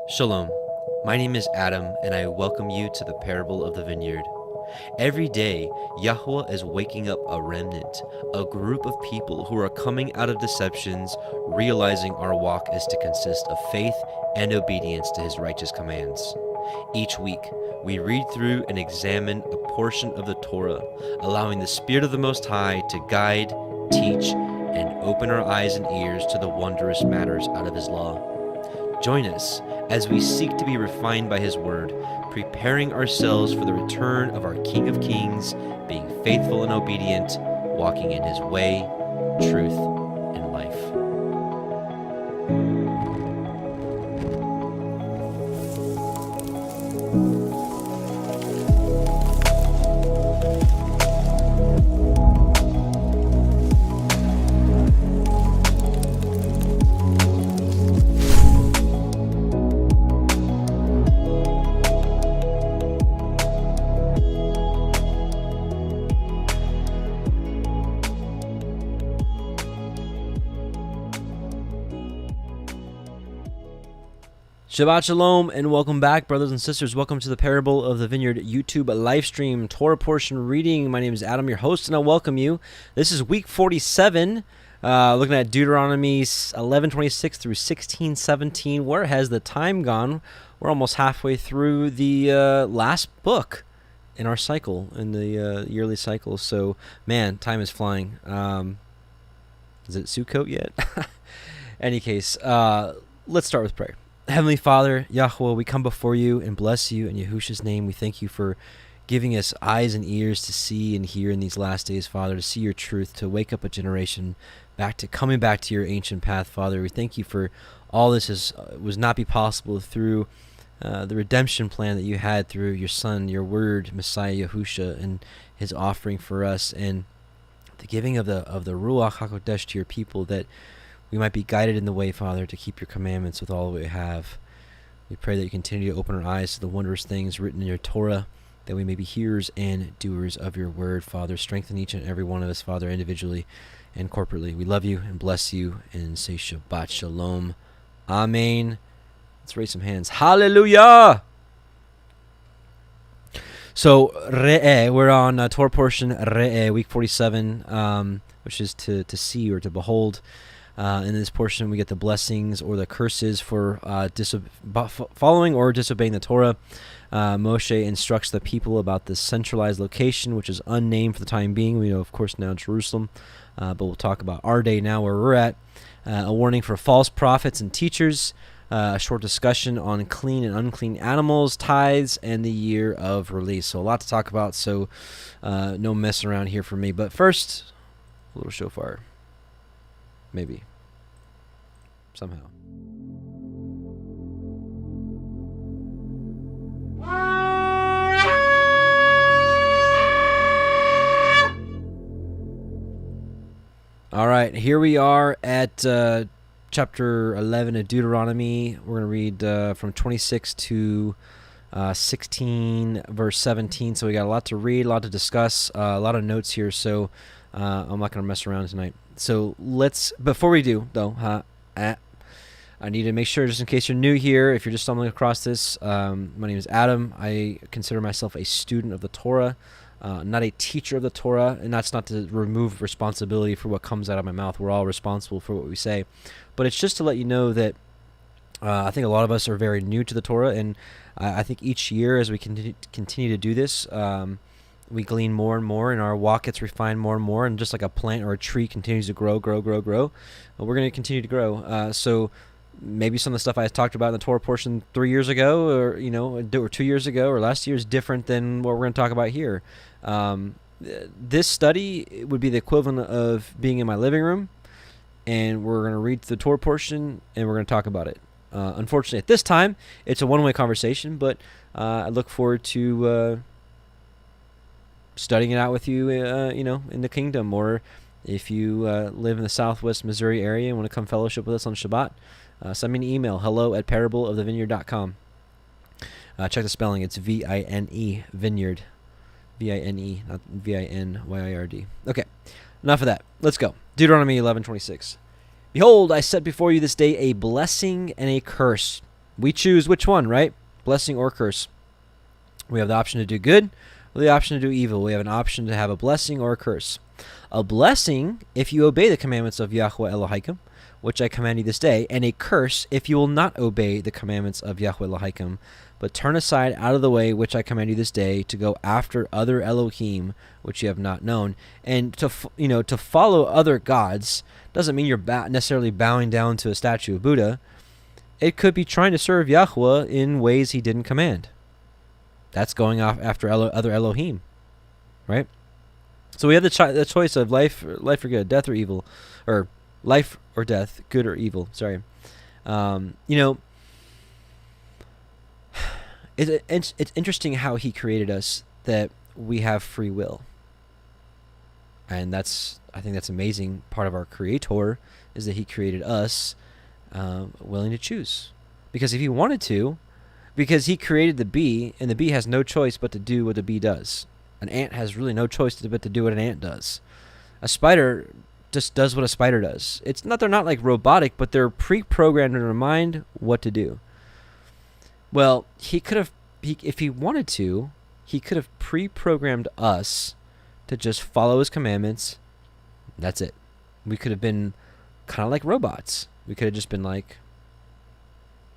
Shalom, my name is Adam, and I welcome you to the parable of the vineyard. Every day, Yahuah is waking up a remnant, a group of people who are coming out of deceptions, realizing our walk is to consist of faith and obedience to His righteous commands. Each week, we read through and examine a portion of the Torah, allowing the Spirit of the Most High to guide, teach, and open our eyes and ears to the wondrous matters out of His law. Join us as we seek to be refined by His Word, preparing ourselves for the return of our King of Kings, being faithful and obedient, walking in His way, truth, and life. Shabbat Shalom and welcome back, brothers and sisters. Welcome to the Parable of the Vineyard YouTube live stream Torah portion reading. My name is Adam, your host, and I welcome you. This is week 47, looking at Deuteronomy 11:26 through 16:17. Where has the time gone? We're almost halfway through the last book in our cycle, in the yearly cycle. So, man, time is flying. Is it Sukkot yet? Any case, let's start with prayer. Heavenly Father, Yahuah, we come before you and bless you in Yahusha's name. We thank you for giving us eyes and ears to see and hear in these last days, Father, to see your truth, to wake up a generation coming back to your ancient path, Father. We thank you for all this was not be possible through the redemption plan that you had through your Son, your Word, Messiah Yahusha, and His offering for us, and the giving of the Ruach HaKodesh to your people, that we might be guided in the way, Father, to keep your commandments with all that we have. We pray that you continue to open our eyes to the wondrous things written in your Torah, that we may be hearers and doers of your word, Father. Strengthen each and every one of us, Father, individually and corporately. We love you and bless you and say Shabbat Shalom. Amen. Let's raise some hands. Hallelujah! So, Re'eh, we're on Torah portion Re'eh, week 47, which is to see or to behold. In this portion, we get the blessings or the curses for following or disobeying the Torah. Moshe instructs the people about the centralized location, which is unnamed for the time being. We know, of course, now Jerusalem, but we'll talk about our day now, where we're at. A warning for false prophets and teachers. A short discussion on clean and unclean animals, tithes, and the year of release. So a lot to talk about, so no messing around here for me. But first, a little shofar. Maybe. Somehow. All right, here we are at chapter 11 of Deuteronomy. We're going to read from 26 to 16, verse 17. So we got a lot to read, a lot to discuss, a lot of notes here. So I'm not going to mess around tonight. So before we do, though, I need to make sure, just in case you're new here, if you're just stumbling across this, my name is Adam. I consider myself a student of the Torah, not a teacher of the Torah, and that's not to remove responsibility for what comes out of my mouth. We're all responsible for what we say. But it's just to let you know that I think a lot of us are very new to the Torah, and I think each year as we continue to do this, we glean more and more, and our walk gets refined more and more, and just like a plant or a tree continues to grow, we're going to continue to grow. So maybe some of the stuff I talked about in the Torah portion 3 years ago, or 2 years ago, or last year is different than what we're going to talk about here. This study would be the equivalent of being in my living room, and we're going to read the Torah portion, and we're going to talk about it. Unfortunately, at this time, it's a one-way conversation, but I look forward to studying it out with you, in the kingdom, or if you live in the Southwest Missouri area and want to come fellowship with us on Shabbat, send me an email, hello@parableofthevineyard.com. Check the spelling. It's V-I-N-E, vineyard. V-I-N-E, not V-I-N-Y-I-R-D. Okay, enough of that. Let's go. Deuteronomy 11:26. Behold, I set before you this day a blessing and a curse. we choose which one, right? Blessing or curse. We have the option to do good or the option to do evil. We have an option to have a blessing or a curse. A blessing if you obey the commandments of Yahuah Elohiym, which I command you this day, and a curse if you will not obey the commandments of Yahuah Elohiym, but turn aside out of the way which I command you this day to go after other Elohim which you have not known. And to follow other gods doesn't mean you're necessarily bowing down to a statue of Buddha. It could be trying to serve Yahuwah in ways he didn't command. That's going off after other Elohim, right? So we have the choice of life or good, death or evil, or life or death, good or evil. Sorry. It's interesting how he created us, that we have free will. And I think that's amazing. Part of our creator is that he created us willing to choose. Because if he wanted to, because he created the bee, and the bee has no choice but to do what the bee does. An ant has really no choice but to do what an ant does. A spider just does what a spider does. They're not like robotic, but they're pre-programmed in their mind what to do. Well, if he wanted to, he could have pre-programmed us to just follow his commandments. That's it. We could have been kind of like robots. We could have just been like,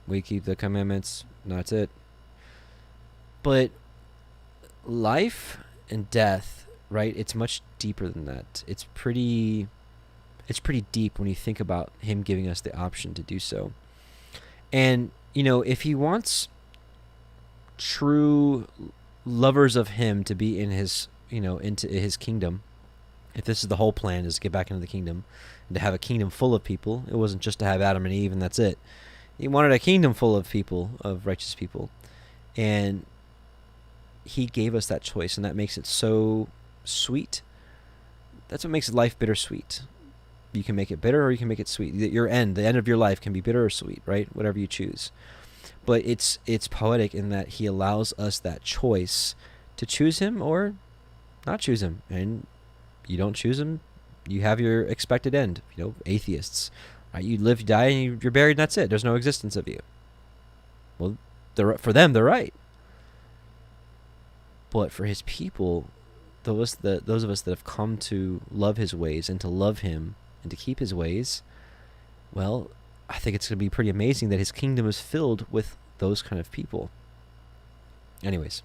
we keep the commandments, that's it. But life and death, right? It's much deeper than that. It's pretty deep when you think about him giving us the option to do so. And, if he wants true lovers of him to be in his, into his kingdom, if this is the whole plan, is to get back into the kingdom and to have a kingdom full of people. It wasn't just to have Adam and Eve and that's it. He wanted a kingdom full of people, of righteous people. And he gave us that choice, and that makes it so sweet. That's what makes life bittersweet. You can make it bitter or you can make it sweet. The end of your life can be bitter or sweet, right? Whatever you choose. But it's poetic in that he allows us that choice to choose him or not choose him. And you don't choose him, you have your expected end. Atheists. Right? You live, you die, and you're buried, and that's it. There's no existence of you. Well, for them, they're right. But for his people, those of us that have come to love his ways and to love him and to keep his ways, well, I think it's going to be pretty amazing that his kingdom is filled with those kind of people. Anyways,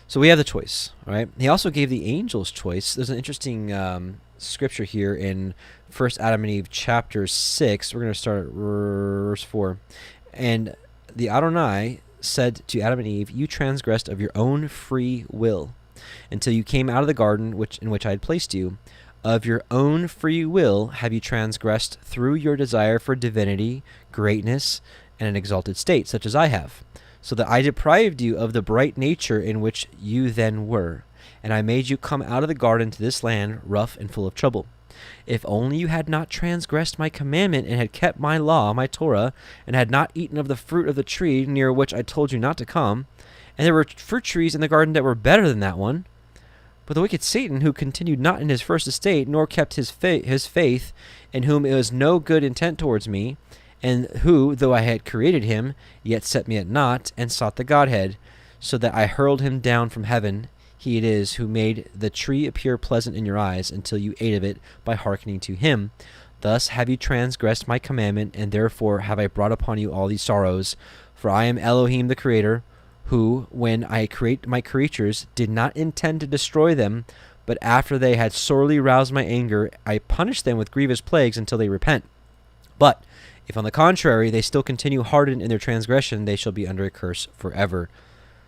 so we have the choice, all right? He also gave the angels choice. There's an interesting scripture here in 1 Adam and Eve chapter 6. We're going to start at verse 4. And the Adonai said to Adam and Eve, "You transgressed of your own free will until you came out of the garden in which I had placed you. Of your own free will have you transgressed through your desire for divinity, greatness, and an exalted state, such as I have, so that I deprived you of the bright nature in which you then were. And I made you come out of the garden to this land, rough and full of trouble. If only you had not transgressed my commandment and had kept my law, my Torah, and had not eaten of the fruit of the tree near which I told you not to come. And there were fruit trees in the garden that were better than that one. But the wicked Satan, who continued not in his first estate, nor kept his faith, in whom it was no good intent towards me, and who, though I had created him, yet set me at naught, and sought the Godhead, so that I hurled him down from heaven. He it is who made the tree appear pleasant in your eyes, until you ate of it by hearkening to him. Thus have you transgressed my commandment, and therefore have I brought upon you all these sorrows. For I am Elohim the Creator, who, when I create my creatures, did not intend to destroy them, but after they had sorely roused my anger, I punish them with grievous plagues until they repent. But if on the contrary they still continue hardened in their transgression, they shall be under a curse forever."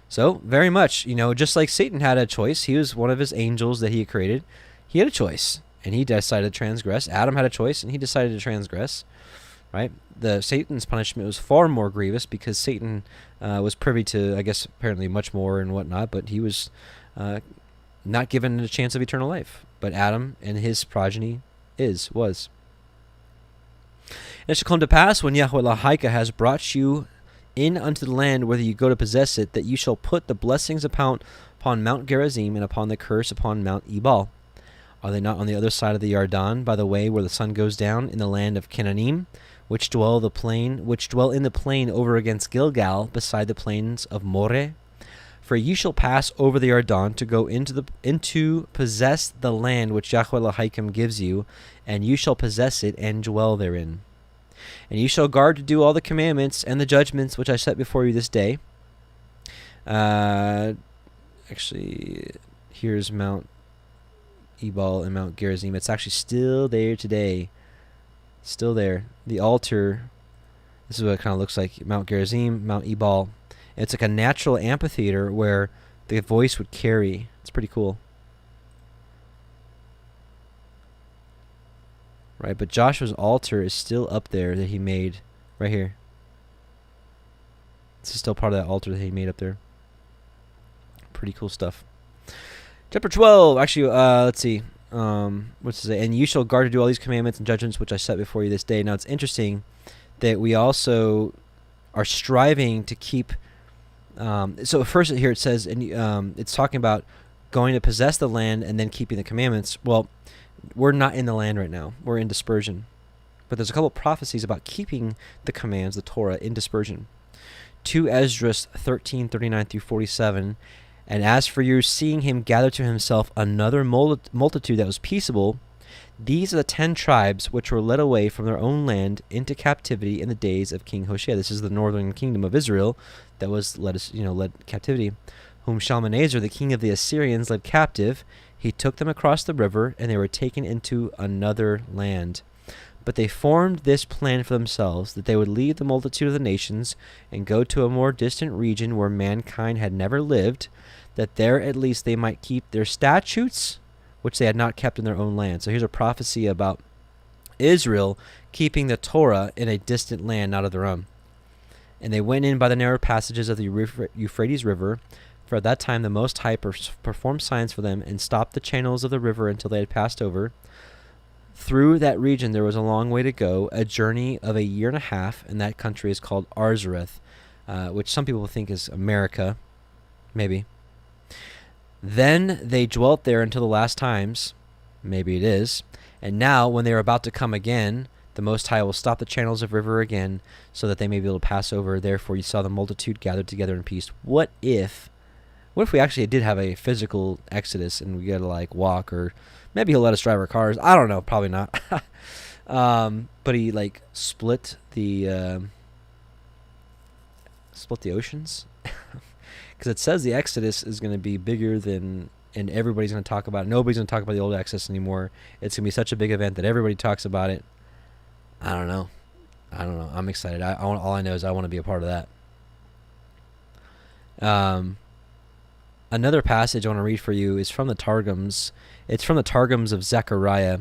So, very much, just like Satan had a choice, he was one of his angels that he had created. He had a choice, and he decided to transgress. Adam had a choice, and he decided to transgress. Right? Satan's punishment was far more grievous because Satan was privy to, I guess, apparently much more and whatnot, but he was not given a chance of eternal life. But Adam and his progeny was. And it shall come to pass, when Yahuah Elohiym has brought you in unto the land whither you go to possess it, that you shall put the blessings upon Mount Gerizim and upon the curse upon Mount Ebal. Are they not on the other side of the Yarden, by the way where the sun goes down, in the land of Canaanim, which dwell in the plain over against Gilgal, beside the plains of Moreh. For ye shall pass over the Yarden to go into possess the land which Yahuah Elohiym gives you, and you shall possess it and dwell therein. And you shall guard to do all the commandments and the judgments which I set before you this day. Actually, here's Mount Ebal and Mount Gerizim. It's actually still there today. Still there. The altar, this is what it kind of looks like. Mount Gerizim, Mount Ebal. It's like a natural amphitheater where the voice would carry. It's pretty cool. Right, but Joshua's altar is still up there that he made right here. This is still part of that altar that he made up there. Pretty cool stuff. Chapter 12. Actually, let's see. What's it say? And you shall guard to do all these commandments and judgments which I set before you this day. Now, it's interesting that we also are striving to keep... so first here it says, and it's talking about going to possess the land and then keeping the commandments. Well, we're not in the land right now. We're in dispersion. But there's a couple of prophecies about keeping the commands, the Torah, in dispersion. 2 Esdras 13:39-47. And as for you, seeing him gather to himself another multitude that was peaceable, these are the 10 tribes which were led away from their own land into captivity in the days of King Hoshea. This is the northern kingdom of Israel that was led captivity. Whom Shalmaneser, the king of the Assyrians, led captive. He took them across the river, and they were taken into another land. But they formed this plan for themselves, that they would leave the multitude of the nations and go to a more distant region where mankind had never lived, that there at least they might keep their statutes, which they had not kept in their own land. So here's a prophecy about Israel keeping the Torah in a distant land, not of their own. And they went in by the narrow passages of the Euphrates River, for at that time the Most High performed signs for them and stopped the channels of the river until they had passed over. Through that region there was a long way to go, a journey of 1.5 years, and that country is called Arzareth, which some people think is America, maybe. Then they dwelt there until the last times, maybe it is, and now when they are about to come again, the Most High will stop the channels of river again, so that they may be able to pass over. Therefore you saw the multitude gathered together in peace. What if we actually did have a physical exodus and we got to like walk, or maybe he'll let us drive our cars. I don't know, probably not. But he like split the oceans, because it says the exodus is going to be bigger than, and everybody's going to talk about it. Nobody's going to talk about the old exodus anymore. It's going to be such a big event that everybody talks about it. I don't know. I'm excited. All I know is I want to be a part of that. Another passage I want to read for you is from the Targums. It's from the Targums of Zechariah,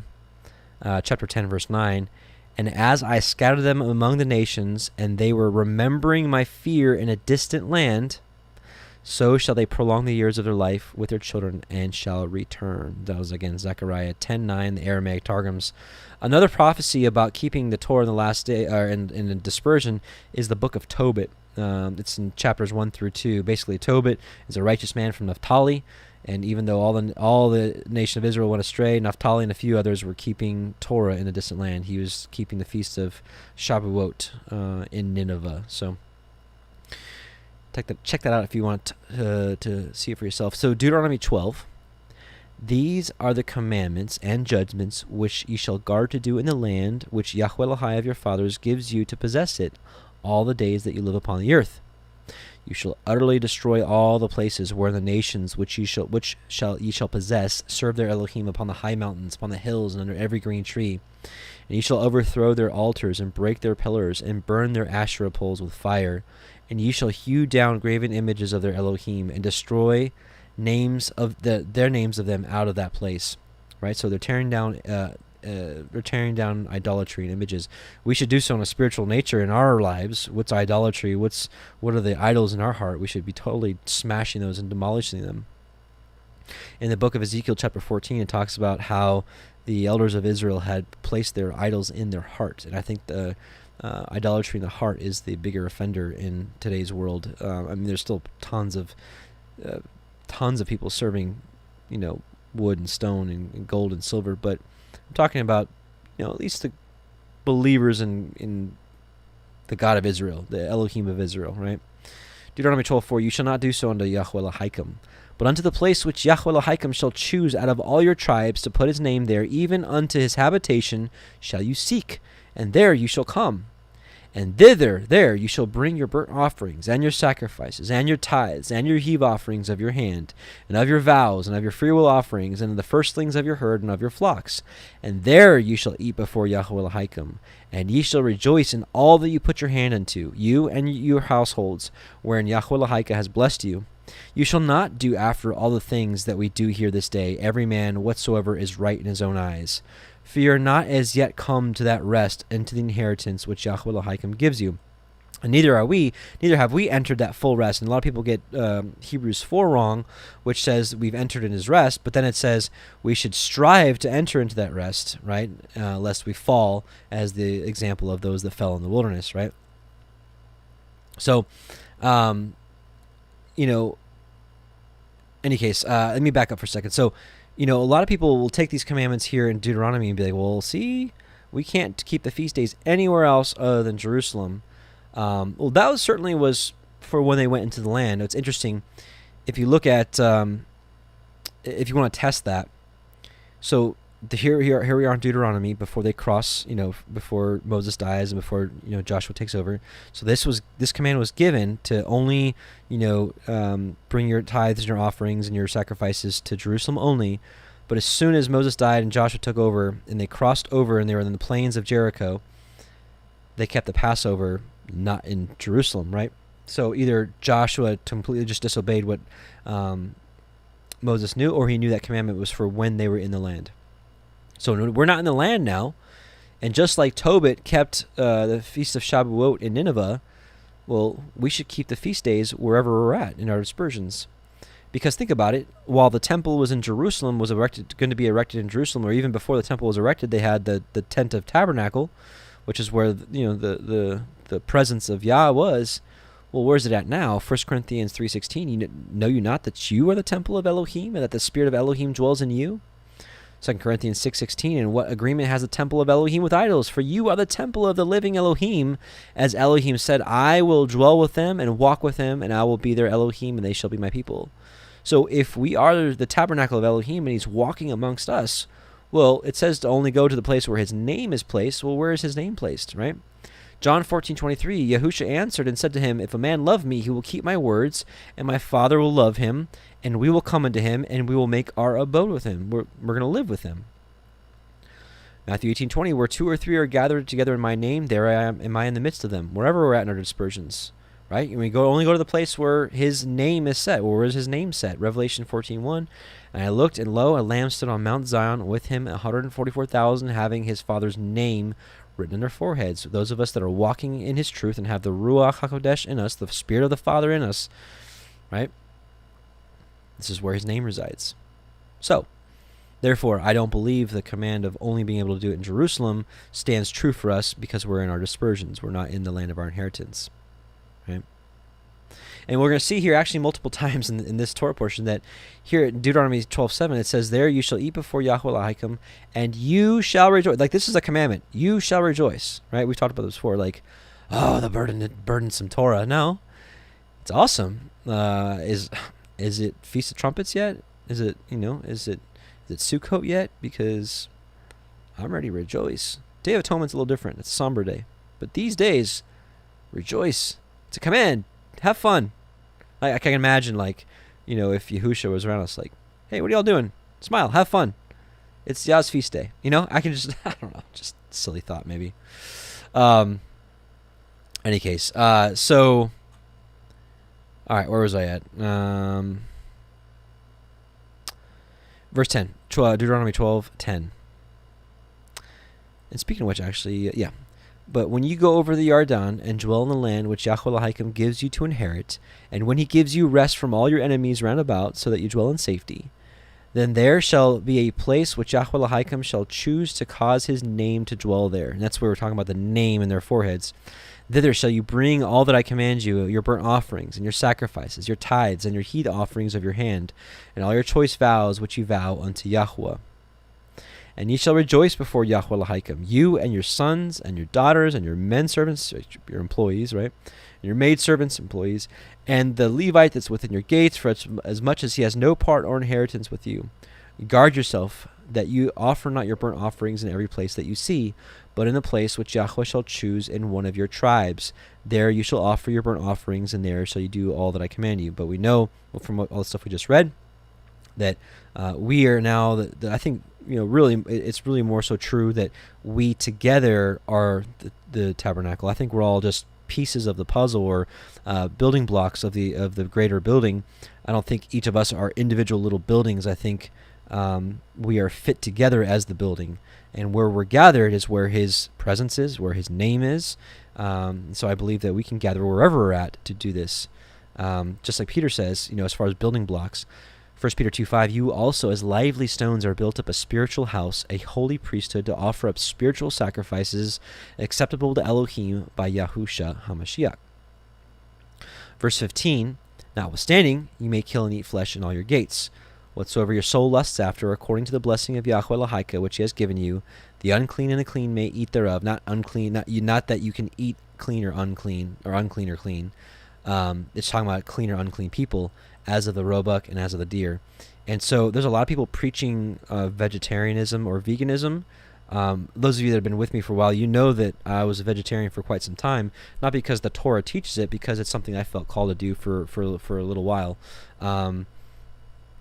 chapter 10, verse 9. And as I scattered them among the nations, and they were remembering my fear in a distant land, so shall they prolong the years of their life with their children and shall return. That was, again, Zechariah 10:9, the Aramaic Targums. Another prophecy about keeping the Torah in the last day, or in the dispersion, is the book of Tobit. It's in chapters 1-2. Basically, Tobit is a righteous man from Naphtali, and even though all the nation of Israel went astray, Naphtali and a few others were keeping Torah in a distant land. He was keeping the feast of Shavuot in Nineveh. So check that out if you want to see it for yourself. So Deuteronomy 12. These are the commandments and judgments which ye shall guard to do in the land which Yahuah Elohiym of your fathers gives you to possess it all the days that you live upon the earth. You shall utterly destroy all the places where the nations which ye shall possess serve their Elohim upon the high mountains, upon the hills, and under every green tree. And ye shall overthrow their altars and break their pillars and burn their Asherah poles with fire. And ye shall hew down graven images of their Elohim and destroy their names of them out of that place. Right, so they're tearing down idolatry and images. We should do so in a spiritual nature in our lives. What's idolatry? What are the idols in our heart? We should be totally smashing those and demolishing them. In the book of Ezekiel, chapter 14, it talks about how the elders of Israel had placed their idols in their heart, and I think the idolatry in the heart is the bigger offender in today's world. I mean, there's still tons of people serving, wood and stone and gold and silver, but I'm talking about, at least believers in the God of Israel, the Elohim of Israel, right? Deuteronomy 12:4, you shall not do so unto Yahuah Elohiym, but unto the place which Yahuah Elohiym shall choose out of all your tribes to put his name there, even unto his habitation shall you seek, and there you shall come. And there you shall bring your burnt offerings, and your sacrifices, and your tithes, and your heave offerings of your hand, and of your vows, and of your freewill offerings, and of the firstlings of your herd, and of your flocks. And there you shall eat before Yahuah Elohiym, and ye shall rejoice in all that you put your hand unto, you and your households, wherein Yahuah Elohiym has blessed you. You shall not do after all the things that we do here this day, every man whatsoever is right in his own eyes. For you are not as yet come to that rest and to the inheritance which Yahuah Elohiym gives you. And neither have we entered that full rest. And a lot of people get Hebrews 4 wrong, which says we've entered in his rest, but then it says we should strive to enter into that rest, right? Lest we fall, as the example of those that fell in the wilderness, right? So, any case, let me back up for a second. So, a lot of people will take these commandments here in Deuteronomy and be like, well, see, we can't keep the feast days anywhere else other than Jerusalem. Well, that certainly was for when they went into the land. It's interesting if you look at, if you want to test that. So here we are in Deuteronomy before they cross, before Moses dies and before Joshua takes over. So this command was given to only bring your tithes and your offerings and your sacrifices to Jerusalem only. But as soon as Moses died and Joshua took over and they crossed over and they were in the plains of Jericho, they kept the Passover not in Jerusalem, right? So either Joshua completely just disobeyed what Moses knew, or he knew that commandment was for when they were in the land. So we're not in the land now, and just like Tobit kept the Feast of Shavuot in Nineveh, well, we should keep the feast days wherever we're at in our dispersions. Because think about it, while the temple was in Jerusalem, was going to be erected in Jerusalem, or even before the temple was erected, they had the tent of tabernacle, which is where the presence of Yah was. Well, where's it at now? 1 Corinthians 3:16, know you not that you are the temple of Elohim, and that the Spirit of Elohim dwells in you? 2 Corinthians 6:16, and what agreement has the temple of Elohim with idols? For you are the temple of the living Elohim, as Elohim said, I will dwell with them and walk with them, and I will be their Elohim, and they shall be my people. So if we are the tabernacle of Elohim and he's walking amongst us, well, it says to only go to the place where his name is placed. Well, where is his name placed, right? John 14:23, Yahusha answered and said to him, if a man love me, he will keep my words, and my Father will love him, and we will come unto him, and we will make our abode with him. We're going to live with him. Matthew 18:20, where 2 or 3 are gathered together in my name, there am I in the midst of them, wherever we're at in our dispersions. Right? And we only go to the place where his name is set. Where is his name set? Revelation 14:1. And I looked, and lo, a lamb stood on Mount Zion, with him 144,000, having his Father's name written on their foreheads. Those of us that are walking in his truth and have the Ruach HaKodesh in us, the Spirit of the Father in us, right? This is where his name resides. So, therefore, I don't believe the command of only being able to do it in Jerusalem stands true for us because we're in our dispersions. We're not in the land of our inheritance. Right? And we're going to see here actually multiple times in this Torah portion that here in Deuteronomy 12:7 it says, there you shall eat before Yahuah Elohiym, and you shall rejoice. Like, this is a commandment. You shall rejoice. Right? We've talked about this before. Like, oh, the burdensome Torah. No. It's awesome. Is it Feast of Trumpets yet? Is it Sukkot yet? Because I'm ready to rejoice. Day of Atonement's a little different. It's a somber day. But these days, rejoice. It's a command. Have fun. I can imagine, if Yahusha was around us, like, hey, what are y'all doing? Smile. Have fun. It's Yah's feast day. I can just, I don't know, just silly thought maybe. Any case, so, all right, where was I at? Verse 10, Deuteronomy 12:10. And speaking of which, actually, yeah. But when you go over the Yarden and dwell in the land which Yahuah Elohiym gives you to inherit, and when he gives you rest from all your enemies round about, so that you dwell in safety, then there shall be a place which Yahuah Elohiym shall choose to cause his name to dwell there. And that's where we're talking about the name in their foreheads. Thither shall you bring all that I command you, your burnt offerings, and your sacrifices, your tithes, and your heat offerings of your hand, and all your choice vows which you vow unto Yahuwah. And ye shall rejoice before YAHUAH ELOHAYKEM, you and your sons and your daughters and your men servants, your employees, right? And your maid servants, employees, and the Levite that's within your gates, for as much as he has no part or inheritance with you. Guard yourself, that you offer not your burnt offerings in every place that you see, but in the place which Yahuwah shall choose in one of your tribes. There you shall offer your burnt offerings, and there shall you do all that I command you. But we know from all the stuff we just read that we are now, I think, really, it's really more so true that we together are the tabernacle. I think we're all just pieces of the puzzle, or building blocks of the greater building. I don't think each of us are individual little buildings. I think we are fit together as the building, and where we're gathered is where his presence is, where his name is. So I believe that we can gather wherever we're at to do this. Just like Peter says, as far as building blocks, 1 Peter 2:5, you also as lively stones are built up a spiritual house, a holy priesthood, to offer up spiritual sacrifices acceptable to Elohim by Yahusha HaMashiach. Verse 15, notwithstanding, you may kill and eat flesh in all your gates. Whatsoever your soul lusts after, according to the blessing of YAHUAH ELOHAYKEM, which he has given you, the unclean and the clean may eat thereof. Not unclean, not that you can eat clean or unclean, or unclean or clean. It's talking about clean or unclean people, as of the roebuck and as of the deer. And so there's a lot of people preaching vegetarianism or veganism. Those of you that have been with me for a while, you know that I was a vegetarian for quite some time, not because the Torah teaches it, because it's something I felt called to do for a little while.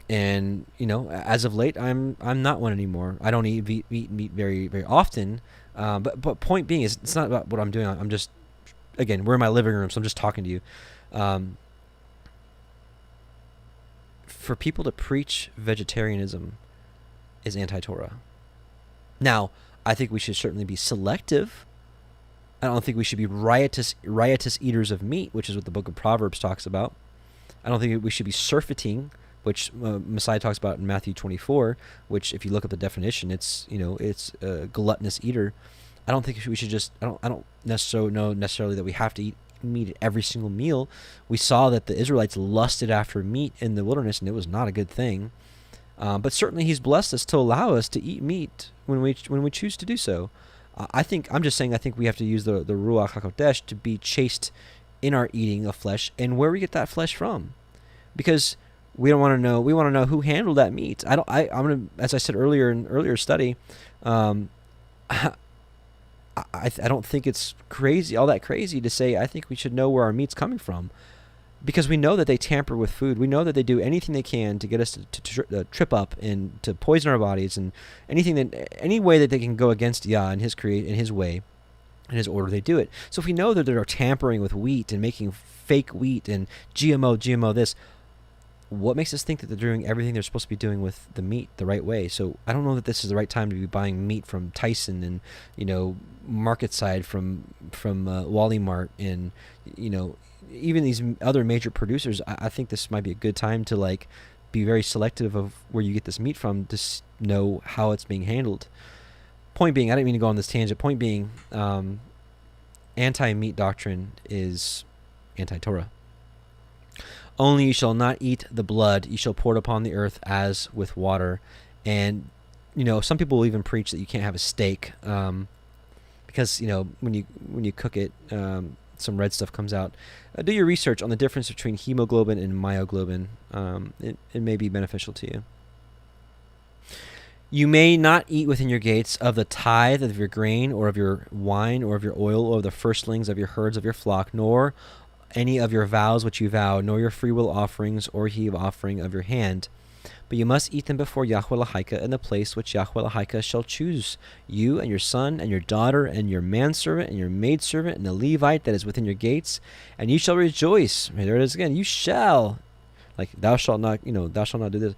And as of late, I'm not one anymore. I don't eat meat very, very often. But point being is, it's not about what I'm doing. I'm just, again, we're in my living room, so I'm just talking to you. For people to preach vegetarianism is anti-Torah. Now, I think we should certainly be selective. I don't think we should be riotous eaters of meat, which is what the book of Proverbs talks about. I don't think we should be surfeiting, which Messiah talks about in Matthew 24, which, if you look up the definition, it's a gluttonous eater. I don't think we should just. I don't necessarily know that we have to eat meat at every single meal. We saw that the Israelites lusted after meat in the wilderness, and it was not a good thing. But certainly, He's blessed us to allow us to eat meat when we choose to do so. I think we have to use the Ruach HaKodesh to be chaste in our eating of flesh, and where we get that flesh from, because we don't want to know. We want to know who handled that meat. I'm gonna, as I said earlier in earlier study, I don't think it's all that crazy to say I think we should know where our meat's coming from, because we know that they tamper with food. We know that they do anything they can to get us to trip up and to poison our bodies, and any way that they can go against Yah and His way, in His order, they do it. So if we know that they're tampering with wheat and making fake wheat and GMO this, what makes us think that they're doing everything they're supposed to be doing with the meat the right way? So I don't know that this is the right time to be buying meat from Tyson and Market Side from Wally Mart and even these other major producers. I think this might be a good time to be very selective of where you get this meat from, to know how it's being handled. Point being, I didn't mean to go on this tangent. Point being, anti-meat doctrine is anti-Torah. Only you shall not eat the blood, you shall pour it upon the earth as with water. And, some people will even preach that you can't have a steak, because, when you cook it, some red stuff comes out. Do your research on the difference between hemoglobin and myoglobin. It may be beneficial to you. You may not eat within your gates of the tithe of your grain, or of your wine, or of your oil, or of the firstlings of your herds of your flock, nor any of your vows which you vow, nor your freewill offerings or heave offering of your hand. But you must eat them before YAHUAH ELOHAYKEM in the place which YAHUAH ELOHAYKEM shall choose, you and your son and your daughter and your manservant and your maidservant and the Levite that is within your gates, and you shall rejoice. There it is again. You shall, thou shalt not, thou shalt not do this.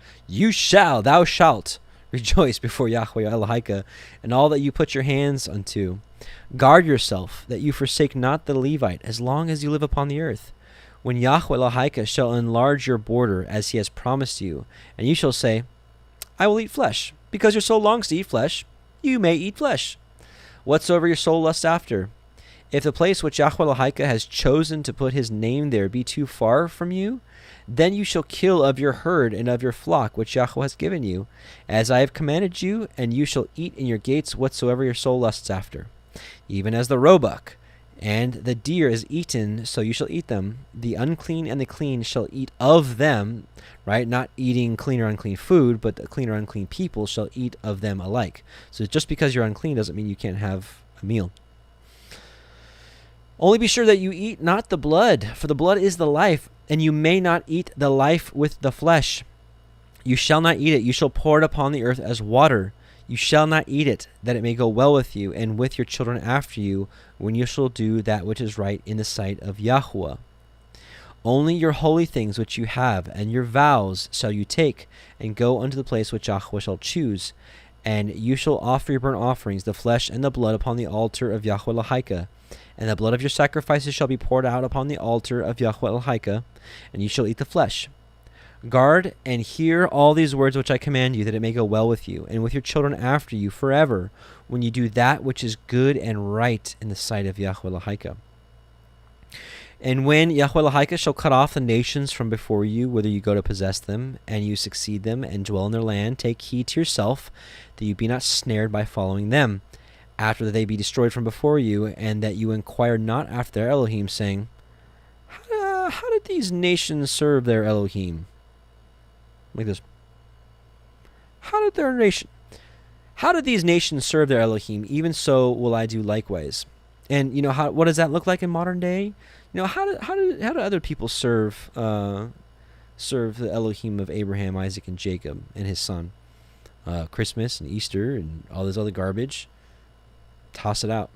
Thou shalt rejoice before YAHUAH ELOHAYKEM and all that you put your hands unto. Guard yourself that you forsake not the Levite as long as you live upon the earth. When YAHUAH ELOHAYKEM shall enlarge your border as He has promised you, and you shall say, I will eat flesh, because your soul longs to eat flesh, you may eat flesh. Whatsoever your soul lusts after, If the place which Yahuah Elohiym has chosen to put his name there be too far from you, then you shall kill of your herd and of your flock which Yahuah has given you, as I have commanded you, and you shall eat in your gates whatsoever your soul lusts after. Even as the roebuck and the deer is eaten, so you shall eat them. The unclean and the clean shall eat of them, right? Not eating clean or unclean food, but the clean or unclean people shall eat of them alike. So just because you're unclean doesn't mean you can't have a meal. Only be sure that you eat not the blood, for the blood is the life, and you may not eat the life with the flesh. You shall not eat it. You shall pour it upon the earth as water. You shall not eat it, that it may go well with you and with your children after you, when you shall do that which is right in the sight of Yahuah. Only your holy things which you have, and your vows shall you take, and go unto the place which Yahuah shall choose. And you shall offer your burnt offerings, the flesh and the blood, upon the altar of Yahuah Elohiym. And the blood of your sacrifices shall be poured out upon the altar of Yahuah Elohiym, and you shall eat the flesh. Guard and hear all these words which I command you, that it may go well with you, and with your children after you forever, when you do that which is good and right in the sight of Yahuah Elohiym. And when Yahuah Elohiym shall cut off the nations from before you, whither you go to possess them, and you succeed them, and dwell in their land, take heed to yourself, that you be not snared by following them, after that they be destroyed from before you, and that you inquire not after their Elohim, saying, how did these nations serve their Elohim? Like this. How did these nations serve their Elohim? Even so will I do likewise. And what does that look like in modern day? How do other people serve the Elohim of Abraham, Isaac, and Jacob, and his son? Christmas and Easter and all this other garbage. Toss it out.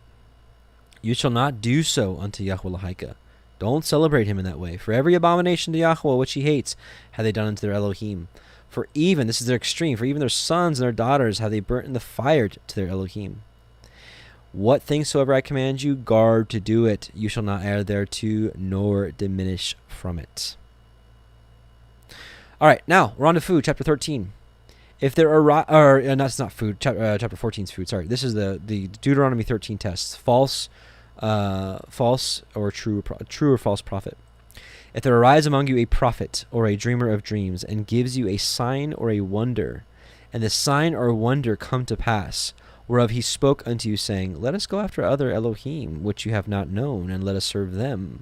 You shall not do so unto Yahuah Elohiym. Don't celebrate him in that way. For every abomination to Yahuah which he hates have they done unto their Elohim. For even, this is their extreme, for even their sons and their daughters have they burnt in the fire to their Elohim. What things soever I command you, guard to do it. You shall not err thereto, nor diminish from it. All right, now we're on to food, chapter 13. If there are, that's not food. Chapter 14 is food. Sorry, this is the Deuteronomy 13 tests: false or true or false prophet. If there arise among you a prophet or a dreamer of dreams, and gives you a sign or a wonder, and the sign or wonder come to pass, whereof he spoke unto you, saying, let us go after other Elohim which you have not known, and let us serve them.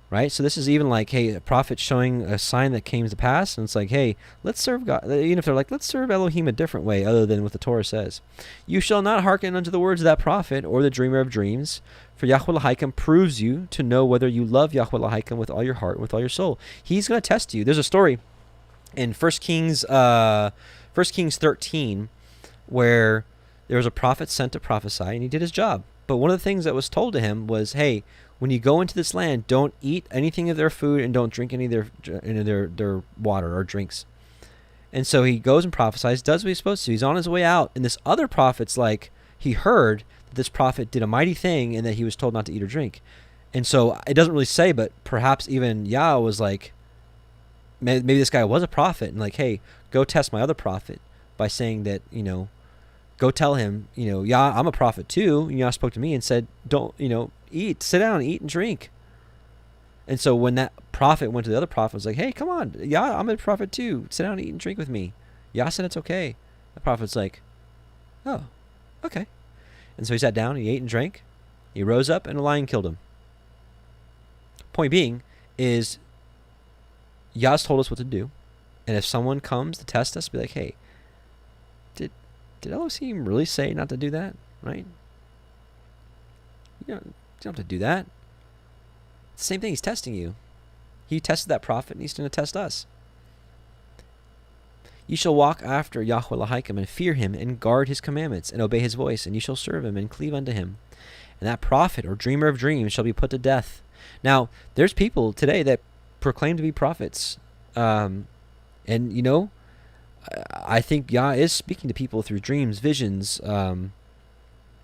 Right? So this is even like, hey, a prophet showing a sign that came to pass, and it's like, hey, let's serve God. Even if they're like, let's serve Elohim a different way other than what the Torah says. You shall not hearken unto the words of that prophet or the dreamer of dreams, for Yahuah Elohiym proves you to know whether you love Yahuah Elohiym with all your heart and with all your soul. He's going to test you. There's a story in 1 Kings 13 where there was a prophet sent to prophesy, and he did his job. But one of the things that was told to him was, hey, when you go into this land, don't eat anything of their food and don't drink any of their water or drinks. And so he goes and prophesies, does what he's supposed to. He's on his way out, and this other prophet's like, he heard that this prophet did a mighty thing and that he was told not to eat or drink. And so it doesn't really say, but perhaps even Yah was like, maybe this guy was a prophet, and like, hey, go test my other prophet by saying that, go tell him, Yah, I'm a prophet too. And Yah spoke to me and said, don't, eat, sit down, eat and drink. And so when that prophet went to the other prophet, was like, hey, come on, Yah, I'm a prophet too. Sit down, eat and drink with me. Yah said it's okay. The prophet's like, oh, okay. And so he sat down, he ate and drank. He rose up, and a lion killed him. Point being is, Yah's told us what to do. And if someone comes to test us, be like, hey, did Elohim really say not to do that? Right? You don't have to do that. It's the same thing. He's testing you. He tested that prophet, and he's going to test us. You shall walk after Yahuah Elohiym, and fear him, and guard his commandments, and obey his voice, and you shall serve him, and cleave unto him. And that prophet or dreamer of dreams shall be put to death. Now, there's people today that proclaim to be prophets. And, I think Yah is speaking to people through dreams, visions.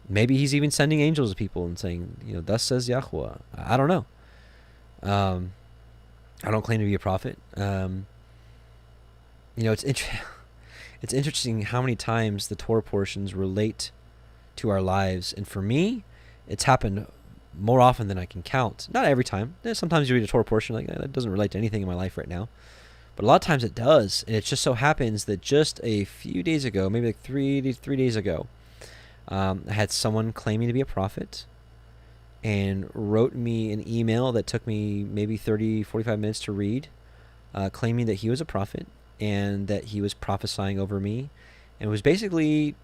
Maybe he's even sending angels to people and saying, thus says Yahuah. I don't know. I don't claim to be a prophet. It's interesting how many times the Torah portions relate to our lives. And for me, it's happened more often than I can count. Not every time. Sometimes you read a Torah portion like that doesn't relate to anything in my life right now. But a lot of times it does. And it just so happens that just a few days ago, maybe like three days ago, I had someone claiming to be a prophet and wrote me an email that took me maybe 45 minutes to read, claiming that he was a prophet and that he was prophesying over me. And it was basically,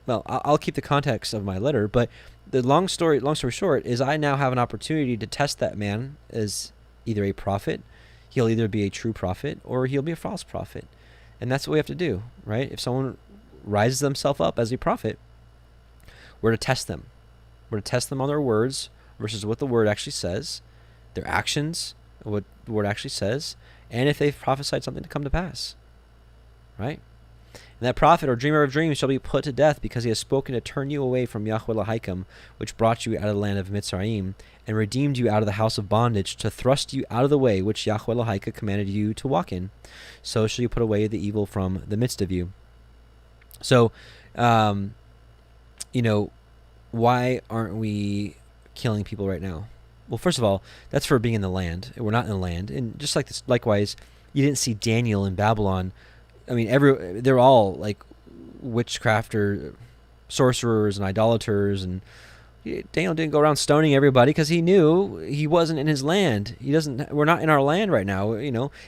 well, I'll keep the context of my letter, but the long story short is I now have an opportunity to test that man as either a prophet. He'll either be a true prophet or he'll be a false prophet. And that's what we have to do, right? If someone rises themselves up as a prophet, we're to test them. We're to test them on their words versus what the word actually says, their actions, what the word actually says, and if they've prophesied something to come to pass, right? And that prophet or dreamer of dreams shall be put to death because he has spoken to turn you away from YAHUAH ELOHAYKEM, which brought you out of the land of Mitzrayim, and redeemed you out of the house of bondage, to thrust you out of the way which YAHUAH ELOHAYKEM commanded you to walk in. So shall you put away the evil from the midst of you. So, why aren't we killing people right now? Well, first of all, that's for being in the land. We're not in the land. And just like this, likewise, you didn't see Daniel in Babylon. I mean, they're all like witchcrafters, sorcerers, and idolaters. And Daniel didn't go around stoning everybody because he knew he wasn't in his land. We're not in our land right now.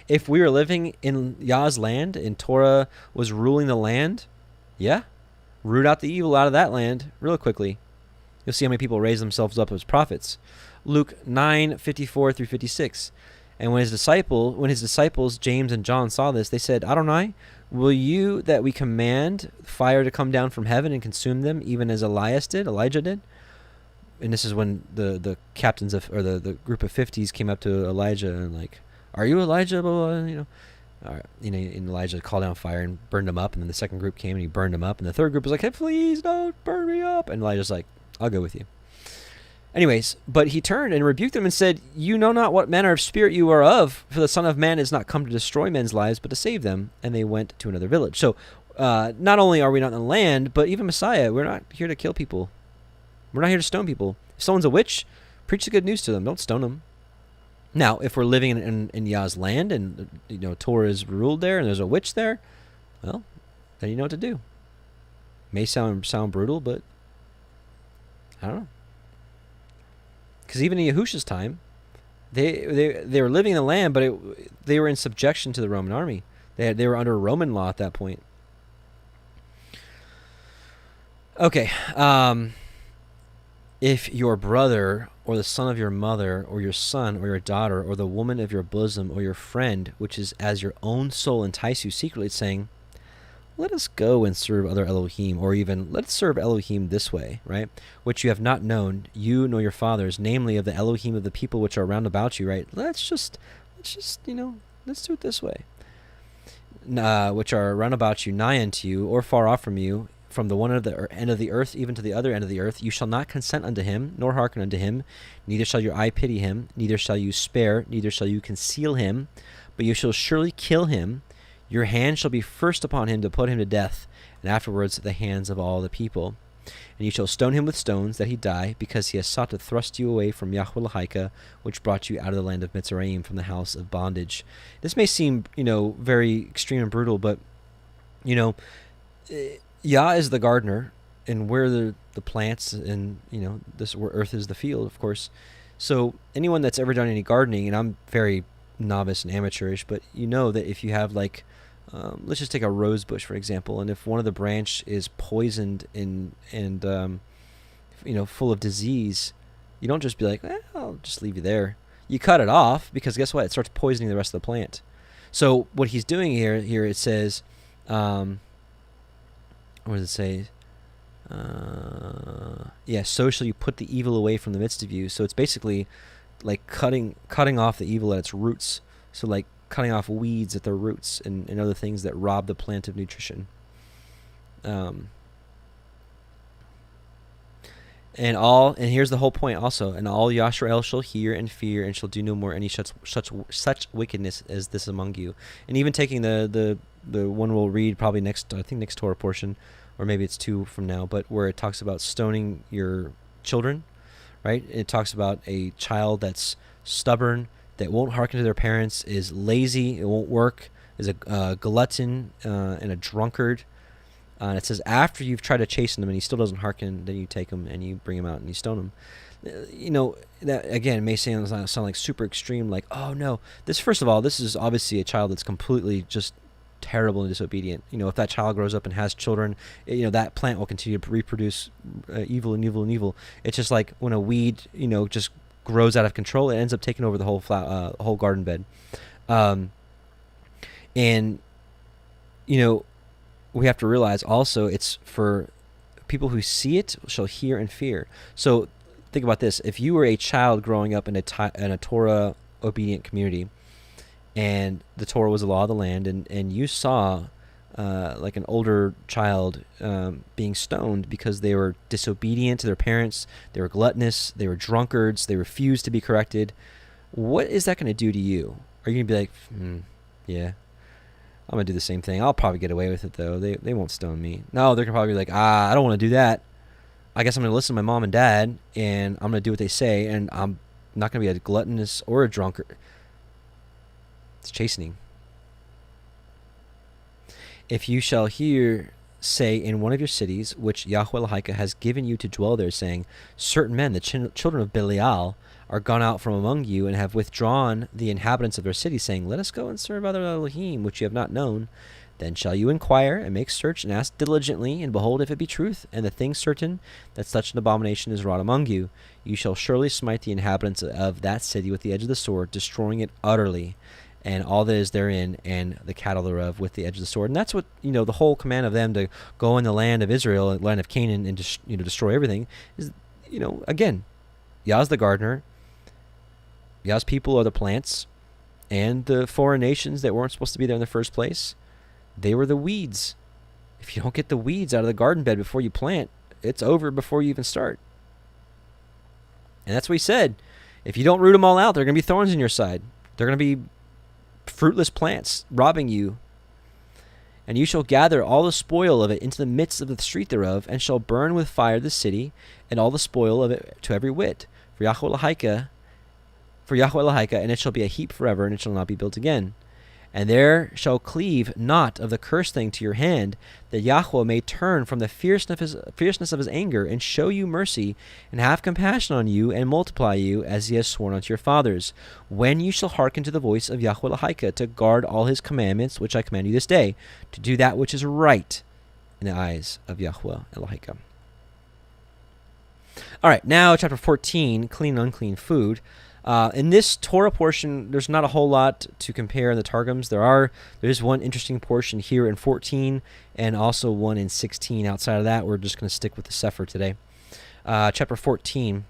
If we were living in Yah's land and Torah was ruling the land, yeah, root out the evil out of that land real quickly. You'll see how many people raise themselves up as prophets. Luke 9:54 through 56. And when his disciples, James and John, saw this, they said, Adonai, will you that we command fire to come down from heaven and consume them, even as Elijah did? And this is when the captains or the group of 50s came up to Elijah and like, are you Elijah? Blah, blah, All right, and Elijah called down fire and burned them up. And then the second group came and he burned them up. And the third group was like, hey, please don't burn me up. And Elijah's like, I'll go with you. Anyways, but he turned and rebuked them and said, you know not what manner of spirit you are of, for the Son of Man is not come to destroy men's lives, but to save them. And they went to another village. So not only are we not in the land, but even Messiah, we're not here to kill people. We're not here to stone people. If someone's a witch, preach the good news to them. Don't stone them. Now, if we're living in Yah's land and Torah is ruled there and there's a witch there, well, then you know what to do. May sound brutal, but I don't know. Because even in Yahusha's time, they were living in the land, but they were in subjection to the Roman army. They were under Roman law at that point. Okay. If your brother or the son of your mother or your son or your daughter or the woman of your bosom or your friend, which is as your own soul, entice you secretly, saying, let us go and serve other Elohim, or even let's serve Elohim this way, right? Which you have not known, you nor your fathers, namely of the Elohim of the people which are round about you, right? Let's do it this way. Which are round about you, nigh unto you, or far off from you, from the one end of the earth even to the other end of the earth. You shall not consent unto him, nor hearken unto him, neither shall your eye pity him, neither shall you spare, neither shall you conceal him, but you shall surely kill him. Your hand shall be first upon him to put him to death, and afterwards the hands of all the people. And you shall stone him with stones, that he die, because he has sought to thrust you away from YAHUAH ELOHAYKEM, which brought you out of the land of Mitzrayim, from the house of bondage. This may seem, very extreme and brutal, but, Yah is the gardener, and we're the plants, and, this earth is the field, of course. So anyone that's ever done any gardening, and I'm very novice and amateurish, but that if you have like, let's just take a rose bush, for example, and if one of the branch is poisoned and full of disease, you don't just be like, I'll just leave you there. You cut it off, because guess what? It starts poisoning the rest of the plant. So what he's doing here it says, what does it say? So shall you put the evil away from the midst of you. So it's basically like cutting off the evil at its roots. So like cutting off weeds at their roots and other things that rob the plant of nutrition. And here's the whole point also. And all Yisrael shall hear and fear, and shall do no more any such wickedness as this among you. And even taking the one we'll read probably next Torah portion, or maybe it's 2 from now, but where it talks about stoning your children, right? It talks about a child that's stubborn, that won't hearken to their parents, is lazy, it won't work, is a glutton and a drunkard. And it says after you've tried to chasten him and he still doesn't hearken, then you take him and you bring him out and you stone him. That again may sound like super extreme, like, oh no, first of all, this is obviously a child that's completely just terrible and disobedient. If that child grows up and has children, that plant will continue to reproduce evil and evil and evil. It's just like when a weed, just grows out of control, it ends up taking over the whole garden bed. And we have to realize also it's for people who see it shall hear and fear. So think about this. If you were a child growing up in a Torah obedient community, and the Torah was the law of the land, and you saw like an older child being stoned because they were disobedient to their parents, they were gluttonous, they were drunkards, they refused to be corrected, what is that going to do to you? Are you going to be like, yeah, I'm going to do the same thing. I'll probably get away with it, though. They won't stone me. No, they're going to probably be like, I don't want to do that. I guess I'm going to listen to my mom and dad, and I'm going to do what they say, and I'm not going to be a gluttonous or a drunkard. It's chastening. If you shall hear say in one of your cities, which Yahuah Elohiym has given you to dwell there, saying, certain men, the children of Belial, are gone out from among you, and have withdrawn the inhabitants of their city, saying, let us go and serve other Elohim, which you have not known. Then shall you inquire, and make search, and ask diligently, and behold, if it be truth, and the thing certain, that such an abomination is wrought among you, you shall surely smite the inhabitants of that city with the edge of the sword, destroying it utterly, and all that is therein, and the cattle thereof, with the edge of the sword. And that's what, the whole command of them to go in the land of Israel, the land of Canaan, and destroy everything, is, again, Yah's the gardener, Yah's people are the plants, and the foreign nations that weren't supposed to be there in the first place, they were the weeds. If you don't get the weeds out of the garden bed before you plant, it's over before you even start. And that's what he said. If you don't root them all out, there are going to be thorns in your side. They're going to be fruitless plants robbing you. And you shall gather all the spoil of it into the midst of the street thereof, and shall burn with fire the city, and all the spoil of it to every whit. For Yahuah Elohiym, and it shall be a heap forever, and it shall not be built again. And there shall cleave not of the cursed thing to your hand, that Yahuah may turn from the fierceness of his anger, and show you mercy, and have compassion on you, and multiply you, as he has sworn unto your fathers, when you shall hearken to the voice of Yahuah Elohiym, to guard all his commandments, which I command you this day, to do that which is right in the eyes of Yahuah Elohiym. All right, now chapter 14, clean and unclean food. In this Torah portion, there's not a whole lot to compare in the Targums. There is one interesting portion here in 14, and also one in 16. Outside of that, we're just going to stick with the Sefer today. Chapter 14.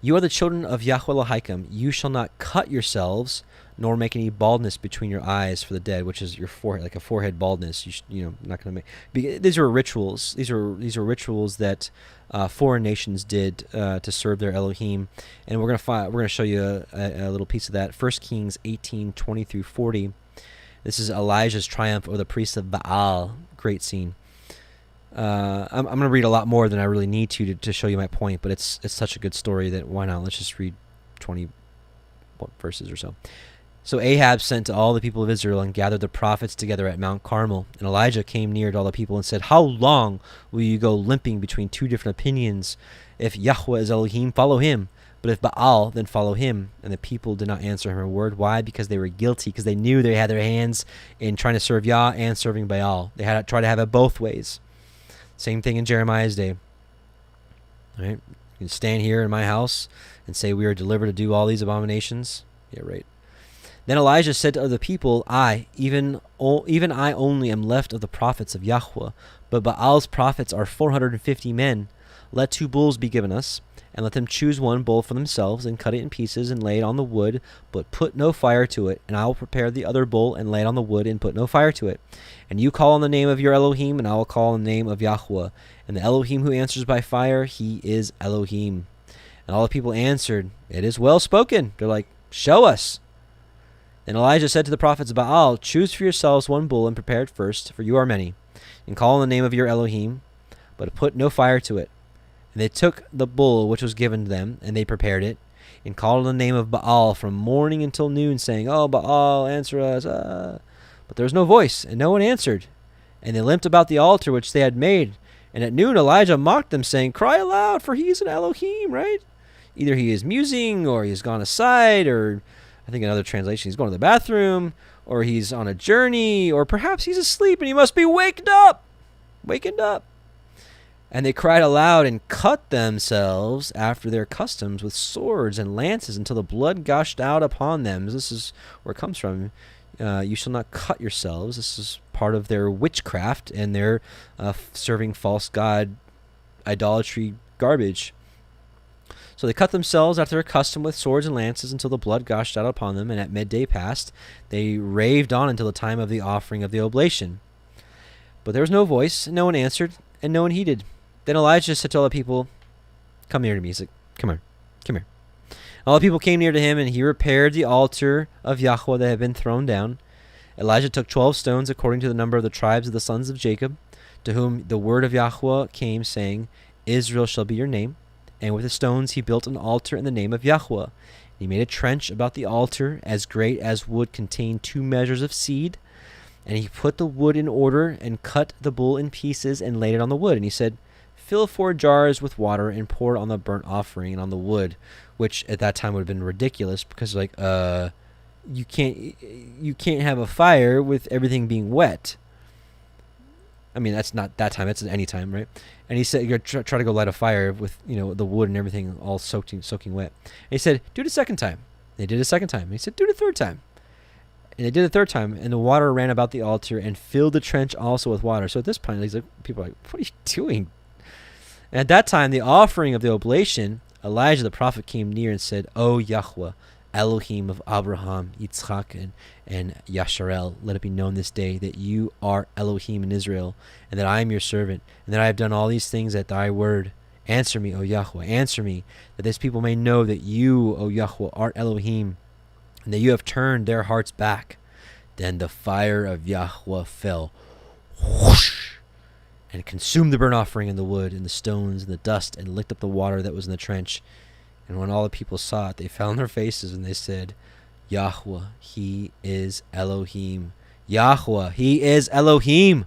You are the children of Yahuah Elohiym. You shall not cut yourselves, nor make any baldness between your eyes for the dead, which is your forehead, like a forehead baldness. Not going to make. These are rituals. These are rituals that foreign nations did to serve their Elohim, and we're gonna show you a little piece of that. 1 Kings 18:20 through 40. This is Elijah's triumph over the priests of Baal. Great scene. I'm going to read a lot more than I really need to show you my point, but it's such a good story that why not? Let's just read 20 verses or so. So Ahab sent to all the people of Israel and gathered the prophets together at Mount Carmel. And Elijah came near to all the people and said, how long will you go limping between two different opinions? If Yahuah is Elohim, follow him. But if Baal, then follow him. And the people did not answer him a word. Why? Because they were guilty, because they knew they had their hands in trying to serve Yah and serving Baal. They had to try to have it both ways. Same thing in Jeremiah's day. All right? You can stand here in my house and say we are delivered to do all these abominations. Yeah, right. Then Elijah said to the people, even I only am left of the prophets of Yahuah, but Baal's prophets are 450 men. Let 2 bulls be given us, and let them choose one bull for themselves, and cut it in pieces, and lay it on the wood, but put no fire to it. And I will prepare the other bull, and lay it on the wood, and put no fire to it. And you call on the name of your Elohim, and I will call on the name of Yahuah. And the Elohim who answers by fire, he is Elohim. And all the people answered, it is well spoken. They're like, show us. Then Elijah said to the prophets of Baal, choose for yourselves one bull and prepare it first, for you are many, and call on the name of your Elohim, but put no fire to it. And they took the bull which was given to them, and they prepared it, and called on the name of Baal from morning until noon, saying, "Oh, Baal, answer us." But there was no voice, and no one answered. And they limped about the altar which they had made. And at noon Elijah mocked them, saying, "Cry aloud, for he is an Elohim," right? Either he is musing, or he's gone aside, or I think another translation, he's going to the bathroom, or he's on a journey, or perhaps he's asleep and he must be wakened up. Wakened up. And they cried aloud and cut themselves after their customs with swords and lances until the blood gushed out upon them. This is where it comes from. You shall not cut yourselves. This is part of their witchcraft and their serving false god idolatry garbage. So they cut themselves after their custom with swords and lances until the blood gushed out upon them, and at midday past they raved on until the time of the offering of the oblation. But there was no voice, and no one answered, and no one heeded. Then Elijah said to all the people, "Come near to me." He's like, "Come here, come here." All the people came near to him, and he repaired the altar of Yahuah that had been thrown down. Elijah took 12 stones according to the number of the tribes of the sons of Jacob, to whom the word of Yahuah came, saying, "Israel shall be your name." And with the stones he built an altar in the name of Yahuah. He made a trench about the altar as great as would contain 2 measures of seed. And he put the wood in order and cut the bull in pieces and laid it on the wood. And he said, "Fill 4 jars with water and pour it on the burnt offering and on the wood," which at that time would have been ridiculous, because you can't have a fire with everything being wet. I mean, that's not that time, that's any time, right? And he said, "You're try to go light a fire with, the wood and everything all soaking wet." And he said, "Do it a second time." They did it a second time. And he said, "Do it a third time." And they did it a third time, and the water ran about the altar and filled the trench also with water. So at this point, people are like, "What are you doing?" And at that time, the offering of the oblation, Elijah the prophet came near and said, "O Yahuah, Elohim of Abraham, Yitzchak, and Yasharel, let it be known this day that you are Elohim in Israel, and that I am your servant, and that I have done all these things at thy word. Answer me, O Yahuah, answer me, that this people may know that you, O Yahuah, art Elohim, and that you have turned their hearts back." Then the fire of Yahuah fell, whoosh, and consumed the burnt offering and the wood and the stones and the dust, and licked up the water that was in the trench. And when all the people saw it, they fell on their faces, and they said, "Yahuah, he is Elohim. Yahuah, he is Elohim."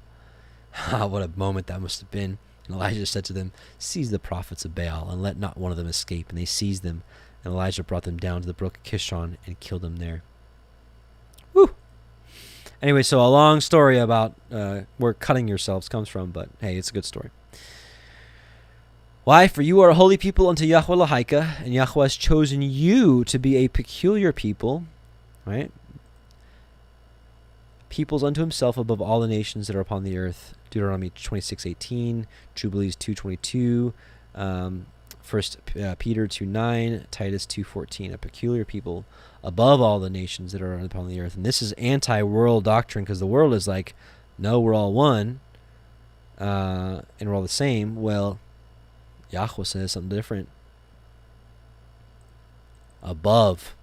What a moment that must have been. And Elijah said to them, "Seize the prophets of Baal, and let not one of them escape." And they seized them. And Elijah brought them down to the brook Kishon and killed them there. Woo! Anyway, so a long story about where cutting yourselves comes from, but hey, it's a good story. Why? For you are a holy people unto Yahuah Elohiym, and Yahuah has chosen you to be a peculiar people, right? Peoples unto himself above all the nations that are upon the earth. Deuteronomy 26:18, Jubilees 2:22, 1 Peter 2:9, Titus 2:14. A peculiar people above all the nations that are upon the earth. And this is anti-world doctrine, because the world is like, no, we're all one, and we're all the same. Well, Yahuah says something different. Above.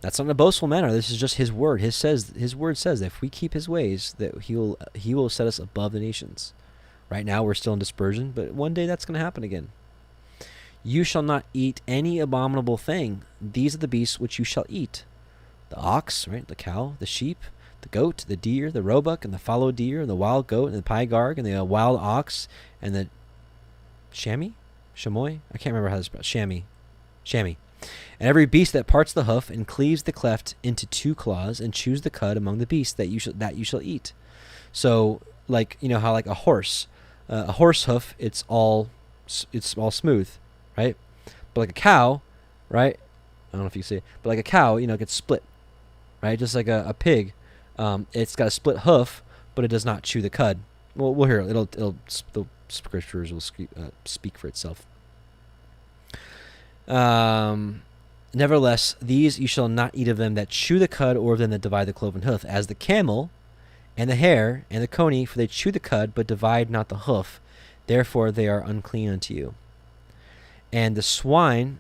That's not in a boastful manner. This is just his word. His word says that if we keep his ways, that he will set us above the nations. Right now we're still in dispersion, but one day that's going to happen again. You shall not eat any abominable thing. These are the beasts which you shall eat: the ox, right, the cow, the sheep, the goat, the deer, the roebuck, and the fallow deer, and the wild goat, and the pygarg, and the wild ox, and the chamoy. I can't remember how this is spelled. Chamois. And every beast that parts the hoof and cleaves the cleft into 2 claws, and chews the cud among the beasts that you shall eat. So, like, how like a horse hoof, it's all smooth, right? But like a cow, right? I don't know if you can see it, but like a cow, it gets split, right? Just like a pig, it's got a split hoof, but it does not chew the cud. Well, we'll hear the scriptures will speak for itself. Nevertheless, these you shall not eat of them that chew the cud, or of them that divide the cloven hoof, as the camel, and the hare, and the coney, for they chew the cud, but divide not the hoof. Therefore they are unclean unto you. And the swine,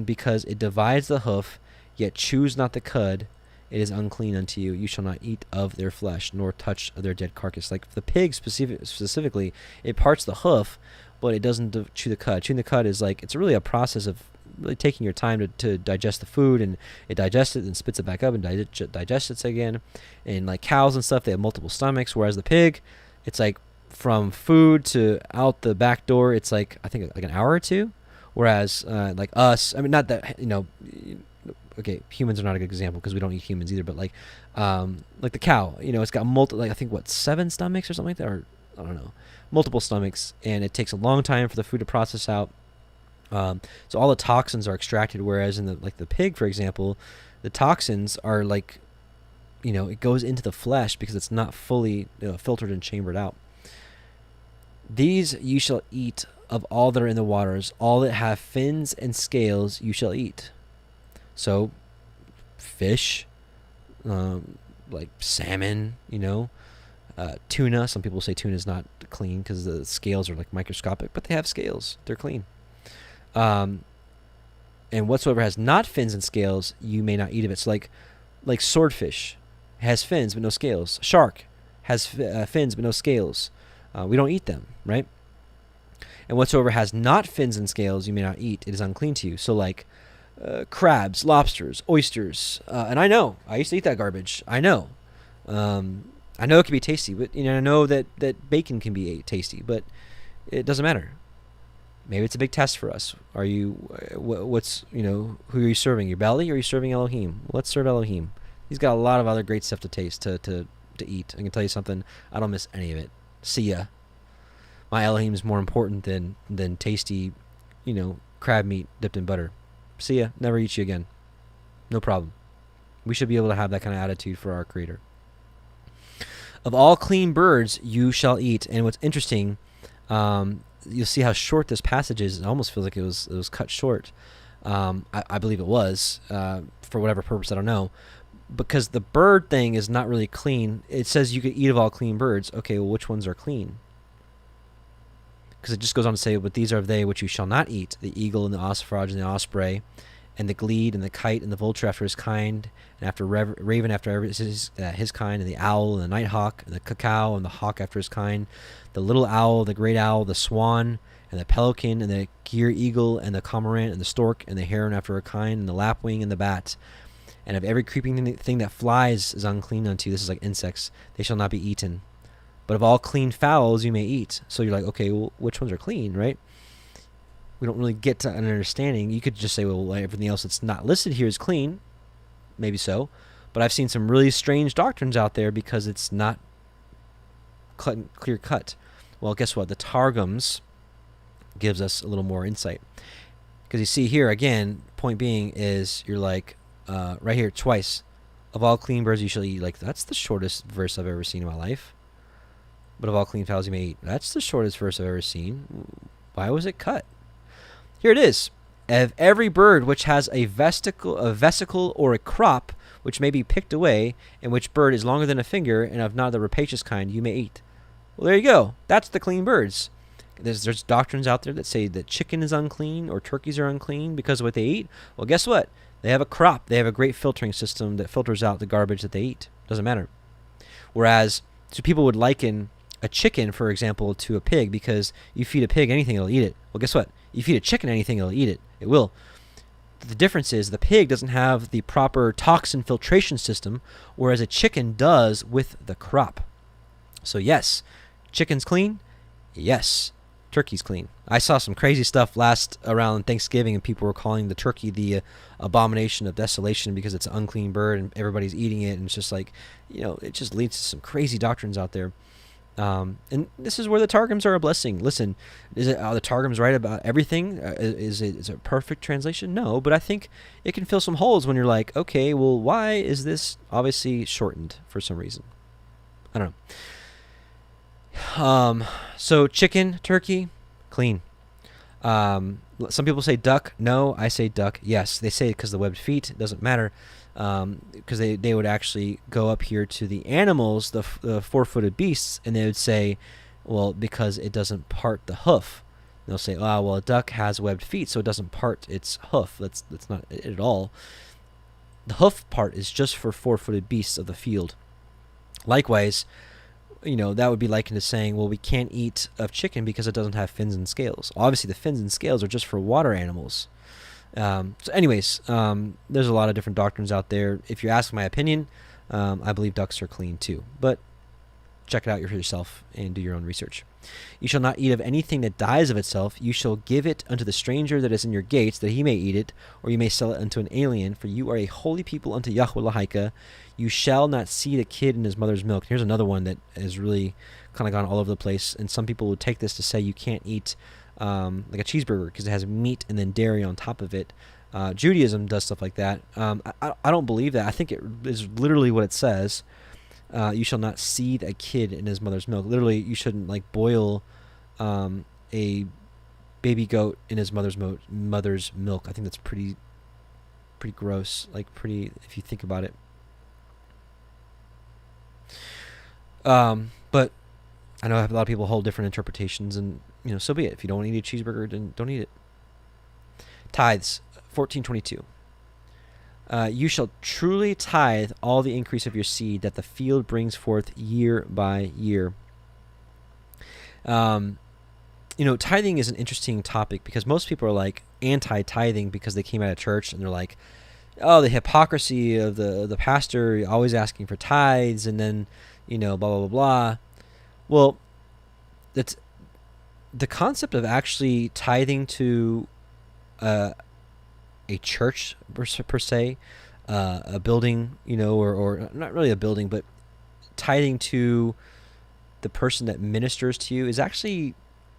because it divides the hoof, yet chews not the cud, it is unclean unto you. You shall not eat of their flesh, nor touch their dead carcass. Like the pig specifically, it parts the hoof, but it doesn't chew the cud. Chewing the cud is like, it's really a process of really taking your time to digest the food, and it digests it and spits it back up and digests it again. And like cows and stuff, they have multiple stomachs, whereas the pig, it's like from food to out the back door, it's like, I think like an hour or two. Whereas like us, I mean, not that, okay, humans are not a good example because we don't eat humans either, but like the cow, it's got like I think 7 stomachs or something like that, or I don't know, multiple stomachs, and it takes a long time for the food to process out. So all the toxins are extracted, whereas in the pig, for example, the toxins are like, it goes into the flesh because it's not fully filtered and chambered out. These you shall eat of all that are in the waters, all that have fins and scales you shall eat. So fish, like salmon, tuna. Some people say tuna is not clean because the scales are like microscopic, but they have scales. They're clean. And whatsoever has not fins and scales, you may not eat of it. So like swordfish has fins but no scales. Shark has fins but no scales. We don't eat them, right? And whatsoever has not fins and scales, you may not eat. It is unclean to you. So like crabs, lobsters, oysters. And I used to eat that garbage. I know it can be tasty, but I know that bacon can be tasty, but it doesn't matter. Maybe it's a big test for us. Are you, who are you serving? Your belly, or are you serving Elohim? Let's serve Elohim. He's got a lot of other great stuff to taste, to eat. I can tell you something. I don't miss any of it. See ya. My Elohim is more important than tasty, crab meat dipped in butter. See ya. Never eat you again. No problem. We should be able to have that kind of attitude for our Creator. Of all clean birds you shall eat. And what's interesting, you'll see how short this passage is. It almost feels like it was cut short. I believe it was, for whatever purpose, I don't know. Because the bird thing is not really clean. It says you could eat of all clean birds. Okay, well, which ones are clean? Because it just goes on to say, but these are they which you shall not eat: the eagle and the ossifrage and the osprey, and the glede and the kite and the vulture after his kind, and after raven after his kind, and the owl and the nighthawk and the cacao and the hawk after his kind, the little owl, the great owl, the swan, and the pelican, and the gear eagle, and the cormorant, and the stork, and the heron after her kind, and the lapwing, and the bat. And of every creeping thing that flies is unclean unto you. This is like insects. They shall not be eaten. But of all clean fowls you may eat. So you're like, okay, well, which ones are clean, right? We don't really get to an understanding. You could just say, well, everything else that's not listed here is clean. Maybe so. But I've seen some really strange doctrines out there because it's not clear cut. Well, guess what? The Targums gives us a little more insight. Because you see here, again, point being is you're like, right here, twice. Of all clean birds you shall eat. Like, that's the shortest verse I've ever seen in my life. But of all clean fowls you may eat. That's the shortest verse I've ever seen. Why was it cut? Here it is. Of every bird which has a vesicle or a crop, which may be picked away, and which bird is longer than a finger, and of not the rapacious kind, you may eat. Well, there you go. That's the clean birds. There's doctrines out there that say that chicken is unclean or turkeys are unclean because of what they eat. Well, guess what? They have a crop. They have a great filtering system that filters out the garbage that they eat. Doesn't matter. Whereas, so people would liken a chicken, for example, to a pig because you feed a pig anything, it'll eat it. Well, guess what? You feed a chicken anything, it'll eat it. It will. The difference is the pig doesn't have the proper toxin filtration system, whereas a chicken does with the crop. So yes, chicken's clean. Yes, turkey's clean. I saw some crazy stuff last around Thanksgiving, and people were calling the turkey the abomination of desolation because it's an unclean bird and everybody's eating it. And it's just like, it just leads to some crazy doctrines out there. And this is where the Targums are a blessing. Listen, are the Targums right about everything? Is it a perfect translation? No, but I think it can fill some holes when you're like, okay, well, why is this obviously shortened for some reason? I don't know. So chicken, turkey, clean. Some people say duck. No, I say duck. Yes, they say it because of the webbed feet. It doesn't matter. Because they would actually go up here to the animals, the four-footed beasts, and they would say, well, because it doesn't part the hoof. And they'll say, oh, well, a duck has webbed feet, so it doesn't part its hoof. That's not it at all. The hoof part is just for four-footed beasts of the field. Likewise, that would be likened to saying, well, we can't eat of chicken because it doesn't have fins and scales. Obviously, the fins and scales are just for water animals. So anyways, there's a lot of different doctrines out there. If you ask my opinion, I believe ducks are clean too. But check it out for yourself and do your own research. You shall not eat of anything that dies of itself. You shall give it unto the stranger that is in your gates, that he may eat it, or you may sell it unto an alien. For you are a holy people unto Yahuah Elohiym. You shall not seed a kid in his mother's milk. Here's another one that has really kind of gone all over the place. And some people would take this to say you can't eat like a cheeseburger because it has meat and then dairy on top of it. Judaism does stuff like that. I don't believe that. I think it is literally what it says. You shall not seethe a kid in his mother's milk. Literally, you shouldn't like boil a baby goat in his mother's milk. I think that's pretty gross. Like pretty, if you think about it. But I know a lot of people hold different interpretations, and so be it. If you don't want to eat a cheeseburger, then don't eat it. Tithes, 14:22. You shall truly tithe all the increase of your seed that the field brings forth year by year. Tithing is an interesting topic because most people are like anti-tithing because they came out of church and they're like, oh, the hypocrisy of the pastor always asking for tithes and then, blah, blah, blah, blah. Well, that's the concept of actually tithing to a church per se, a building, or not really a building, but tithing to the person that ministers to you is actually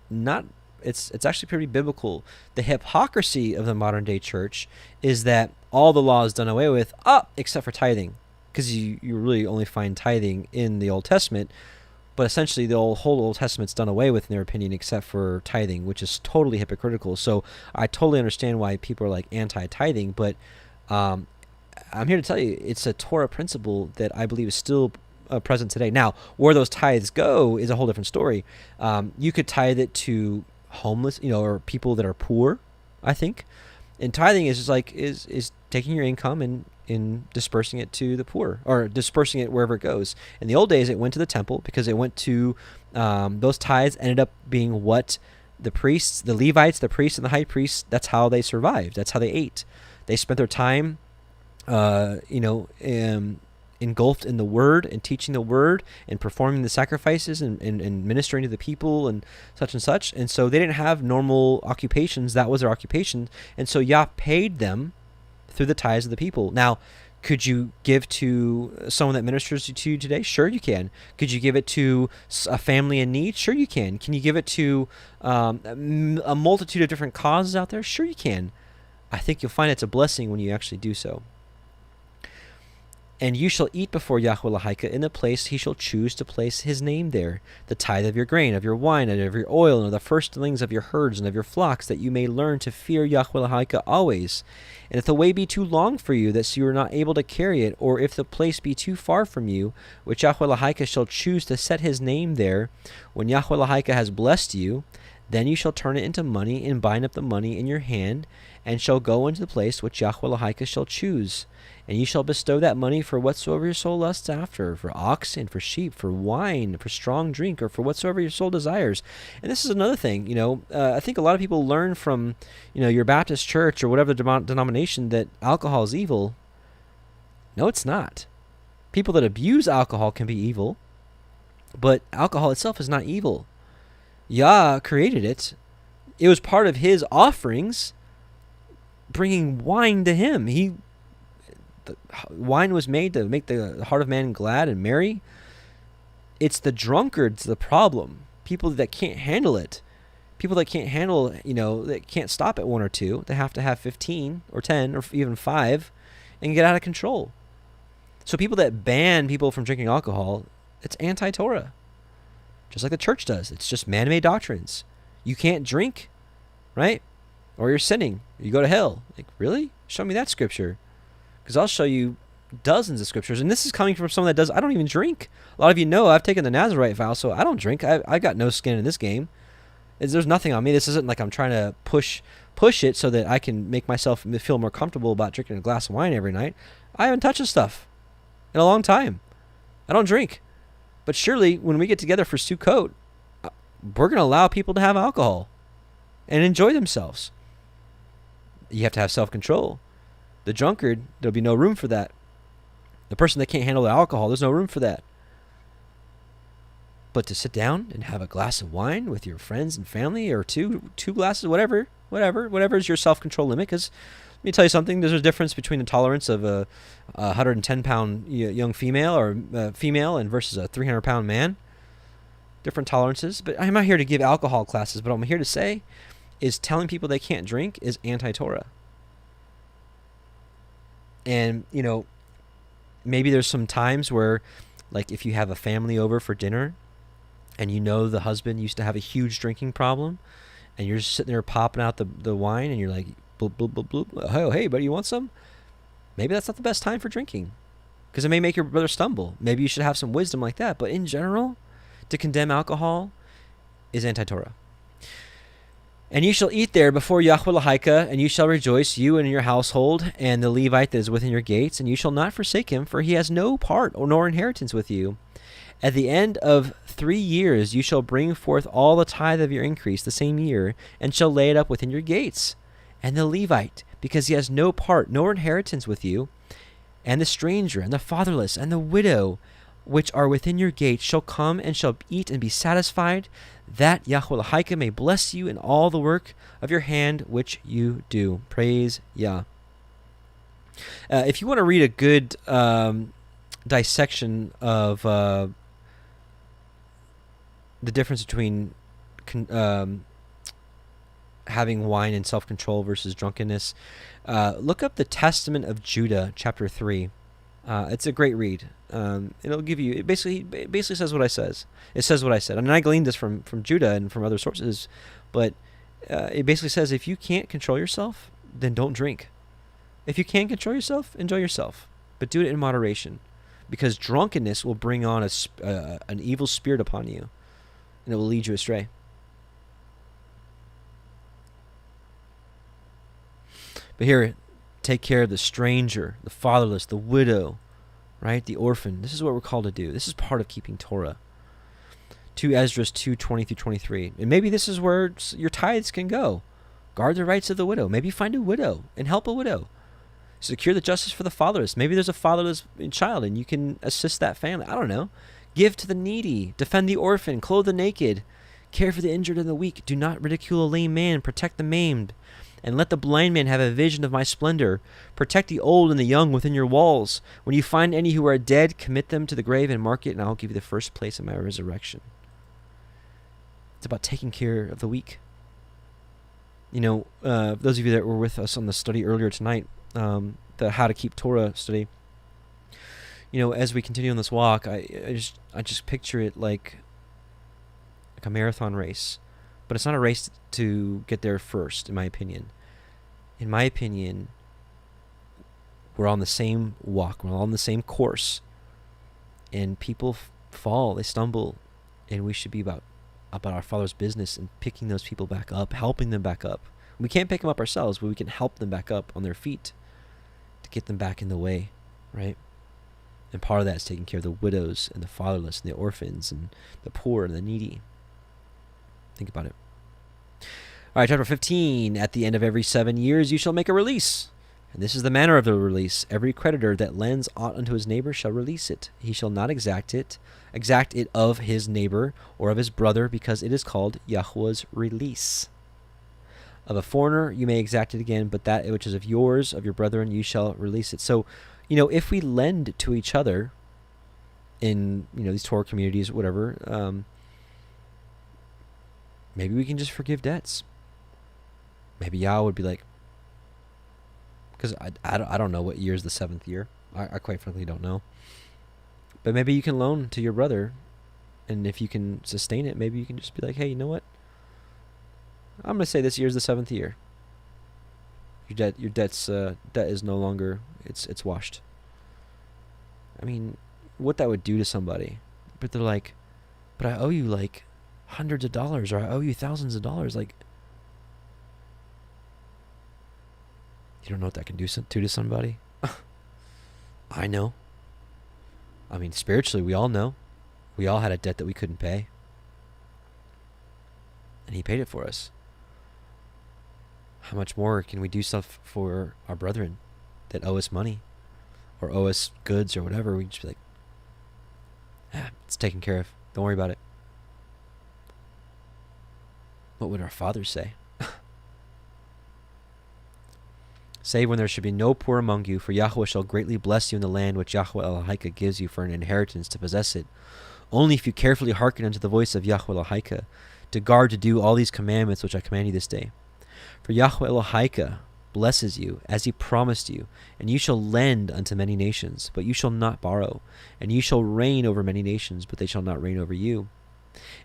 not, it's actually pretty biblical. The hypocrisy of the modern day church is that all the law is done away with, except for tithing, because you really only find tithing in the Old Testament. But essentially, the whole Old Testament's done away with, in their opinion, except for tithing, which is totally hypocritical. So I totally understand why people are like anti-tithing, but I'm here to tell you it's a Torah principle that I believe is still present today. Now, where those tithes go is a whole different story. You could tithe it to homeless, or people that are poor, I think. And tithing is just like is taking your income and in dispersing it to the poor, or dispersing it wherever it goes. In the old days, it went to the temple because it went to those tithes ended up being what the priests, the Levites, the priests, and the high priests. That's how they survived. That's how they ate. They spent their time, engulfed in the word and teaching the word and performing the sacrifices and ministering to the people and such. And so they didn't have normal occupations. That was their occupation. And so Yah paid them through the tithes of the people. Now, could you give to someone that ministers to you today? Sure, you can. Could you give it to a family in need? Sure, you can. Can you give it to a multitude of different causes out there? Sure, you can. I think you'll find it's a blessing when you actually do so. And you shall eat before Yahuah Elohiym in the place he shall choose to place his name there, the tithe of your grain, of your wine, and of your oil, and of the firstlings of your herds and of your flocks, that you may learn to fear Yahuah Elohiym always. And if the way be too long for you, that you are not able to carry it, or if the place be too far from you, which Yahuah Elohiym shall choose to set his name there, when Yahuah Elohiym has blessed you, then you shall turn it into money, and bind up the money in your hand, and shall go into the place which Yahuah Elohiym shall choose. And you shall bestow that money for whatsoever your soul lusts after, for oxen, for sheep, for wine, for strong drink, or for whatsoever your soul desires. And this is another thing, I think a lot of people learn from, your Baptist church or whatever the denomination that alcohol is evil. No, it's not. People that abuse alcohol can be evil, but alcohol itself is not evil. Yah created it. It was part of his offerings, bringing wine to him. The wine was made to make the heart of man glad and merry. It's the drunkards the problem. People that can't handle it. People that can't handle, that can't stop at 1 or 2. They have to have 15 or 10 or even 5 and get out of control. So people that ban people from drinking alcohol, it's anti-Torah. Just like the church does. It's just man-made doctrines. You can't drink, right? Or you're sinning. You go to hell. Like, really? Show me that scripture. Because I'll show you dozens of scriptures. And this is coming from someone that I don't even drink. A lot of you know I've taken the Nazarite vow, so I don't drink. I got no skin in this game. There's nothing on me. This isn't like I'm trying to push it so that I can make myself feel more comfortable about drinking a glass of wine every night. I haven't touched this stuff in a long time. I don't drink. But surely when we get together for Sukkot, we're going to allow people to have alcohol and enjoy themselves. You have to have self-control. The drunkard, there'll be no room for that. The person that can't handle the alcohol, there's no room for that. But to sit down and have a glass of wine with your friends and family, or two glasses, whatever is your self-control limit. Because let me tell you something, there's a difference between the tolerance of a 110-pound young female or female and versus a 300-pound man. Different tolerances. But I'm not here to give alcohol classes, but what I'm here to say is telling people they can't drink is anti-Torah. And, you know, maybe there's some times where, like, if you have a family over for dinner and you know the husband used to have a huge drinking problem and you're just sitting there popping out the wine and you're like, bloop, bloop, bloop, bloop. Oh, hey, buddy, you want some? Maybe that's not the best time for drinking because it may make your brother stumble. Maybe you should have some wisdom like that. But in general, to condemn alcohol is anti-Torah. And you shall eat there before YAHUAH ELOHYKEM, and you shall rejoice, you and your household, and the Levite that is within your gates, and you shall not forsake him, for he has no part nor inheritance with you. At the end of 3 years you shall bring forth all the tithe of your increase the same year, and shall lay it up within your gates. And the Levite, because he has no part nor inheritance with you, and the stranger, and the fatherless, and the widow, which are within your gates, shall come and shall eat and be satisfied, that YAHUAH ELOHYKEM may bless you in all the work of your hand which you do. Praise Yah. If you want to read a good dissection of the difference between having wine and self-control versus drunkenness, look up the Testament of Judah, chapter 3. It's a great read. It'll give you, it basically says what I says. It says what I said. I mean, I gleaned this from Judah and from other sources, but it basically says if you can't control yourself, then don't drink. If you can't control yourself, enjoy yourself, but do it in moderation, because drunkenness will bring on an evil spirit upon you, and it will lead you astray. But here, take care of the stranger, the fatherless, the widow, right? The orphan. This is what we're called to do. This is part of keeping Torah. 2 Esdras 2:20-23. And maybe this is where your tithes can go. Guard the rights of the widow. Maybe find a widow and help a widow. Secure the justice for the fatherless. Maybe there's a fatherless child and you can assist that family. I don't know. Give to the needy. Defend the orphan. Clothe the naked. Care for the injured and the weak. Do not ridicule a lame man. Protect the maimed. And let the blind man have a vision of my splendor. Protect the old and the young within your walls. When you find any who are dead, commit them to the grave and mark it, and I'll give you the first place in my resurrection. It's about taking care of the weak. You know, those of you that were with us on the study earlier tonight, the How to Keep Torah study, you know, as we continue on this walk, I just picture it like a marathon race. But it's not a race to get there first, in my opinion. In my opinion, we're on the same walk. We're all on the same course. And people fall, they stumble. And we should be about our Father's business and picking those people back up, helping them back up. We can't pick them up ourselves, but we can help them back up on their feet to get them back in the way, right? And part of that is taking care of the widows and the fatherless and the orphans and the poor and the needy. Think about it. All right, chapter 15. At the end of every 7 years you shall make a release. And this is the manner of the release. Every creditor that lends aught unto his neighbor shall release it. He shall not exact it of his neighbor or of his brother, because it is called Yahuah's release. Of a foreigner you may exact it again, but that which is of yours, of your brethren, you shall release it. So, you know, if we lend to each other in, you know, these Torah communities, whatever, maybe we can just forgive debts. Maybe Yah would be like, because I don't know what year is the 7th year. I quite frankly don't know. But maybe you can loan to your brother, and if you can sustain it, maybe you can just be like, hey, you know what? I'm going to say this year is the 7th year. Your debt is no longer, it's washed. I mean, what that would do to somebody. But they're like, but I owe you like hundreds of dollars, or I owe you thousands of dollars. Like, you don't know what that can do to somebody? I know. I mean, spiritually, we all know. We all had a debt that we couldn't pay. And he paid it for us. How much more can we do stuff for our brethren that owe us money or owe us goods or whatever? We just be like, it's taken care of. Don't worry about it. What would our fathers say? Save when there should be no poor among you, for Yahuwah shall greatly bless you in the land which Yahuah Elohiym gives you for an inheritance to possess it. Only if you carefully hearken unto the voice of Yahuah Elohiym, to guard to do all these commandments which I command you this day. For Yahuah Elohiym blesses you, as he promised you, and you shall lend unto many nations, but you shall not borrow, and you shall reign over many nations, but they shall not reign over you.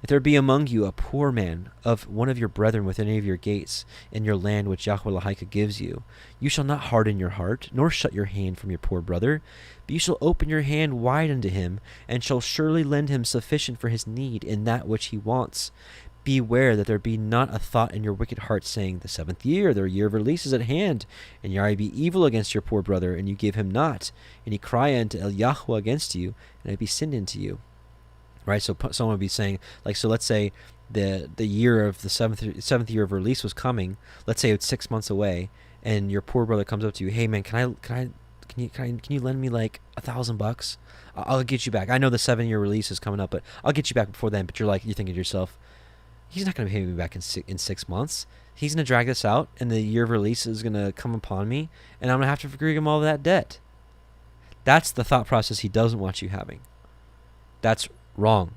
If there be among you a poor man of one of your brethren within any of your gates in your land which Yahuah Elohiym gives you, you shall not harden your heart, nor shut your hand from your poor brother, but you shall open your hand wide unto him, and shall surely lend him sufficient for his need in that which he wants. Beware that there be not a thought in your wicked heart, saying, the 7th year, their year of release is at hand, and ye be evil against your poor brother, and you give him not, and he cry unto Yahuwah against you, and it be sinned into you. Right, so someone would be saying, like, so let's say the year of the seventh year of release was coming. Let's say it's 6 months away, and your poor brother comes up to you, hey man, can you lend me like $1,000? I'll get you back. I know the 7-year release is coming up, but I'll get you back before then. But you're thinking to yourself, he's not going to pay me back in 6 months. He's going to drag this out, and the year of release is going to come upon me, and I'm going to have to forgive him all of that debt. That's the thought process he doesn't want you having. That's wrong.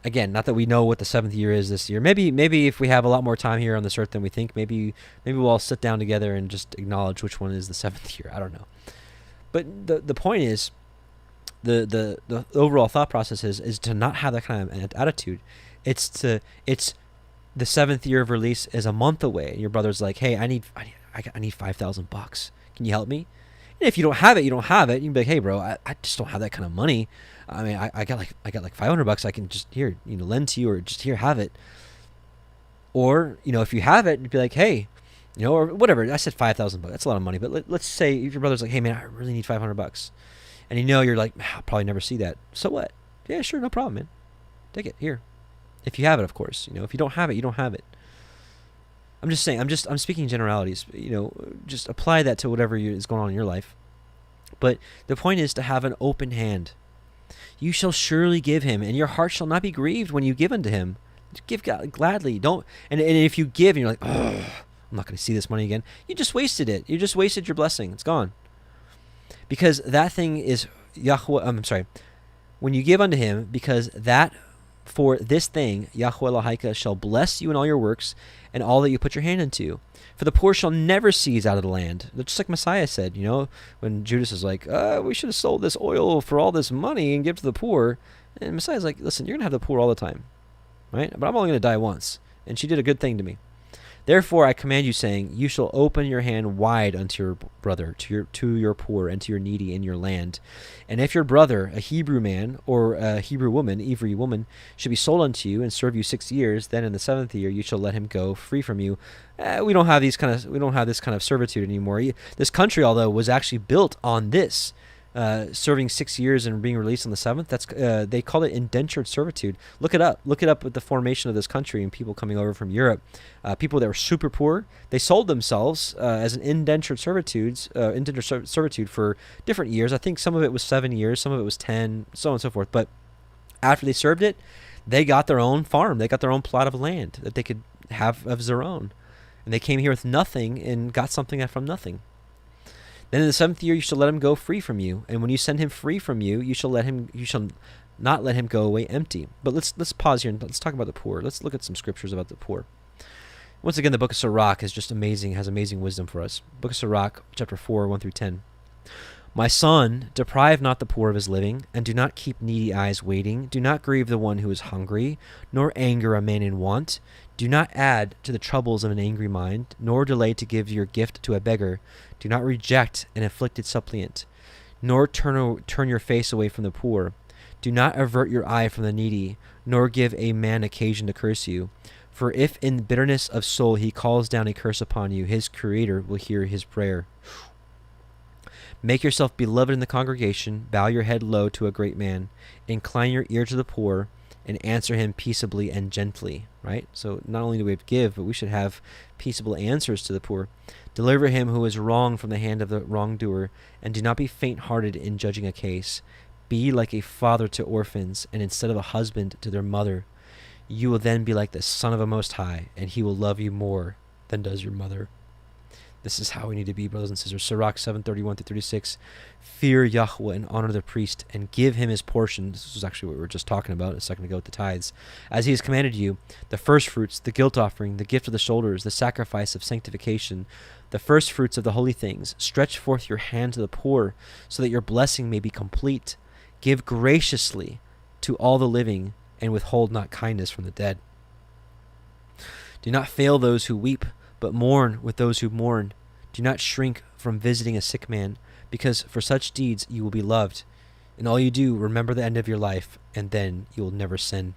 Again, not that we know what the 7th year is this year. Maybe if we have a lot more time here on this earth than we think, maybe we'll all sit down together and just acknowledge which one is the 7th year. I don't know. But the point is, the overall thought process is to not have that kind of attitude. It's the 7th year of release is a month away, and your brother's like, hey, I need $5,000. Can you help me? And if you don't have it, you don't have it. You can be like, hey, bro, I just don't have that kind of money. I mean, I got like $500. I can just lend to you, or just here, have it. Or if you have it, you'd be like, hey, or whatever. I said $5,000. That's a lot of money. But let's say if your brother's like, hey man, I really need $500, and you're like, I'll probably never see that. So what? Yeah, sure, no problem, man. Take it here. If you have it, of course. If you don't have it, you don't have it. I'm just saying. I'm speaking generalities. Just apply that to whatever is going on in your life. But the point is to have an open hand. You shall surely give him, and your heart shall not be grieved when you give unto him. Give God gladly. Don't. And if you give, and you're like, oh, I'm not going to see this money again. You just wasted it. You just wasted your blessing. It's gone. Because that thing is Yahuwah. I'm sorry. When you give unto him, because that. For this thing, Yahuah Elohiym shall bless you in all your works, and all that you put your hand into. For the poor shall never cease out of the land. Just like Messiah said, when Judas is like, we should have sold this oil for all this money and give to the poor. And Messiah's like, listen, you're going to have the poor all the time, right? But I'm only going to die once. And she did a good thing to me. Therefore I command you, saying, you shall open your hand wide unto your brother, to your poor, and to your needy in your land. And if your brother, a Hebrew man, or a Hebrew woman, Ivri woman, should be sold unto you, and serve you 6 years, then in the 7th year you shall let him go free from you. We don't have this kind of servitude anymore. This country, although, was actually built on this. Serving 6 years and being released on the 7th. That's they call it indentured servitude. Look it up. Look it up with the formation of this country and people coming over from Europe. People that were super poor, they sold themselves as an indentured servitude for different years. I think some of it was 7 years, some of it was 10, so on and so forth. But after they served it, they got their own farm. They got their own plot of land that they could have of their own. And they came here with nothing and got something from nothing. Then in the 7th year you shall let him go free from you, and when you send him free from you, you shall not let him go away empty. But let's pause here and let's talk about the poor. Let's look at some scriptures about the poor. Once again, the book of Sirach is just amazing, has amazing wisdom for us. Book of Sirach, chapter 4, 1 through 10. My son, deprive not the poor of his living, and do not keep needy eyes waiting. Do not grieve the one who is hungry, nor anger a man in want. Do not add to the troubles of an angry mind, nor delay to give your gift to a beggar. Do not reject an afflicted suppliant, nor turn your face away from the poor. Do not avert your eye from the needy, nor give a man occasion to curse you. For if in bitterness of soul he calls down a curse upon you, his Creator will hear his prayer. Make yourself beloved in the congregation, bow your head low to a great man, incline your ear to the poor, and answer him peaceably and gently, right? So not only do we give, but we should have peaceable answers to the poor. Deliver him who is wrong from the hand of the wrongdoer, and do not be faint-hearted in judging a case. Be like a father to orphans, and instead of a husband to their mother. You will then be like the Son of the Most High, and he will love you more than does your mother. This is how we need to be, brothers and sisters. Sirach 7:31-36. Fear Yahuah and honor the priest, and give him his portion. This is actually what we were just talking about a second ago with the tithes. As he has commanded you, the first fruits, the guilt offering, the gift of the shoulders, the sacrifice of sanctification, the first fruits of the holy things. Stretch forth your hand to the poor, so that your blessing may be complete. Give graciously to all the living, and withhold not kindness from the dead. Do not fail those who weep, but mourn with those who mourn. Do not shrink from visiting a sick man, because for such deeds you will be loved. In all you do, remember the end of your life, and then you will never sin.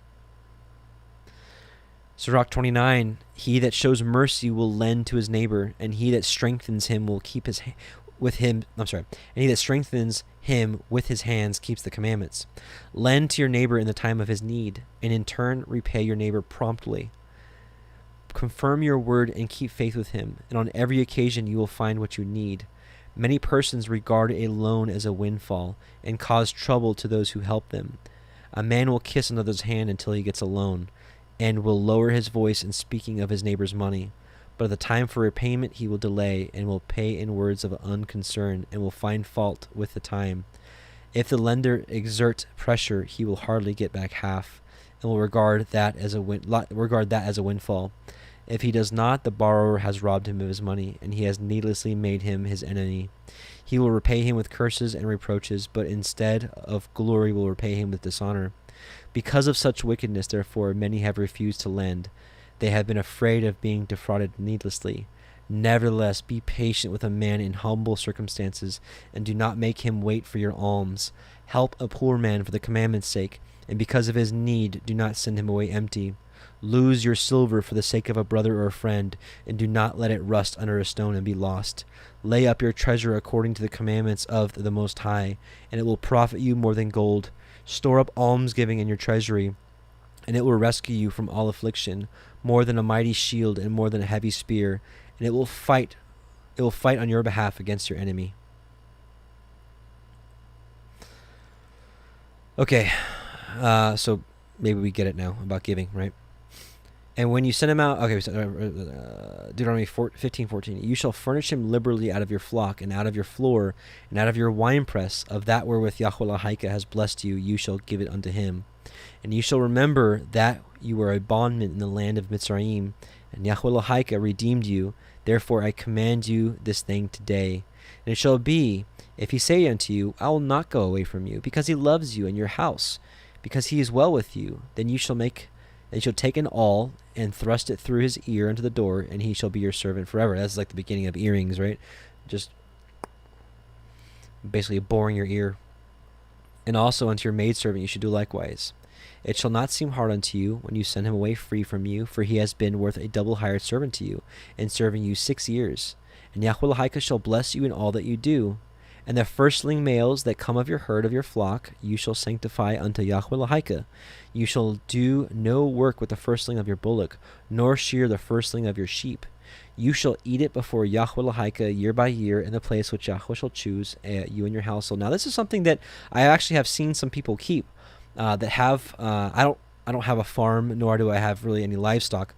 Sirach 29, he that shows mercy will lend to his neighbor, and he that strengthens him will keep his and he that strengthens him with his hands keeps the commandments. Lend to your neighbor in the time of his need, and in turn repay your neighbor promptly. Confirm your word and keep faith with him, and on every occasion you will find what you need. Many persons regard a loan as a windfall and cause trouble to those who help them. A man will kiss another's hand until he gets a loan, and will lower his voice in speaking of his neighbor's money. But at the time for repayment he will delay, and will pay in words of unconcern, and will find fault with the time. If the lender exert pressure, he will hardly get back half, and will regard that as a windfall. If he does not, the borrower has robbed him of his money, and he has needlessly made him his enemy. He will repay him with curses and reproaches, but instead of glory will repay him with dishonor. Because of such wickedness, therefore, many have refused to lend. They have been afraid of being defrauded needlessly. Nevertheless, be patient with a man in humble circumstances, and do not make him wait for your alms. Help a poor man for the commandment's sake, and because of his need, do not send him away empty. Lose your silver for the sake of a brother or a friend, and do not let it rust under a stone and be lost. Lay up your treasure according to the commandments of the Most High, and it will profit you more than gold. Store up almsgiving in your treasury, and it will rescue you from all affliction, more than a mighty shield and more than a heavy spear, and it will fight on your behalf against your enemy. Okay, so maybe we get it now about giving, right? And when you send him out, okay, so, Deuteronomy 15:14, you shall furnish him liberally out of your flock, and out of your floor, and out of your winepress, of that wherewith YAHUAH ELOHAYKEM has blessed you, you shall give it unto him. And you shall remember that you were a bondman in the land of Mitzrayim, and YAHUAH ELOHAYKEM redeemed you. Therefore I command you this thing today. And it shall be, if he say unto you, I will not go away from you, because he loves you and your house, because he is well with you, then you shall take an awl and thrust it through his ear unto the door, and he shall be your servant forever. That's like the beginning of earrings, right? Just basically boring your ear. And also unto your maidservant you should do likewise. It shall not seem hard unto you when you send him away free from you, for he has been worth a double hired servant to you, and serving you 6 years. And YAHUAH ELOHAYKEM shall bless you in all that you do. And the firstling males that come of your herd of your flock you shall sanctify unto YAHUAH ELOHAYKEM. You shall do no work with the firstling of your bullock, nor shear the firstling of your sheep. You shall eat it before YAHUAH ELOHAYKEM year by year in the place which Yahuwah shall choose, you and your household. Now this is something that I actually have seen some people keep that have. I don't have a farm, nor do I have really any livestock.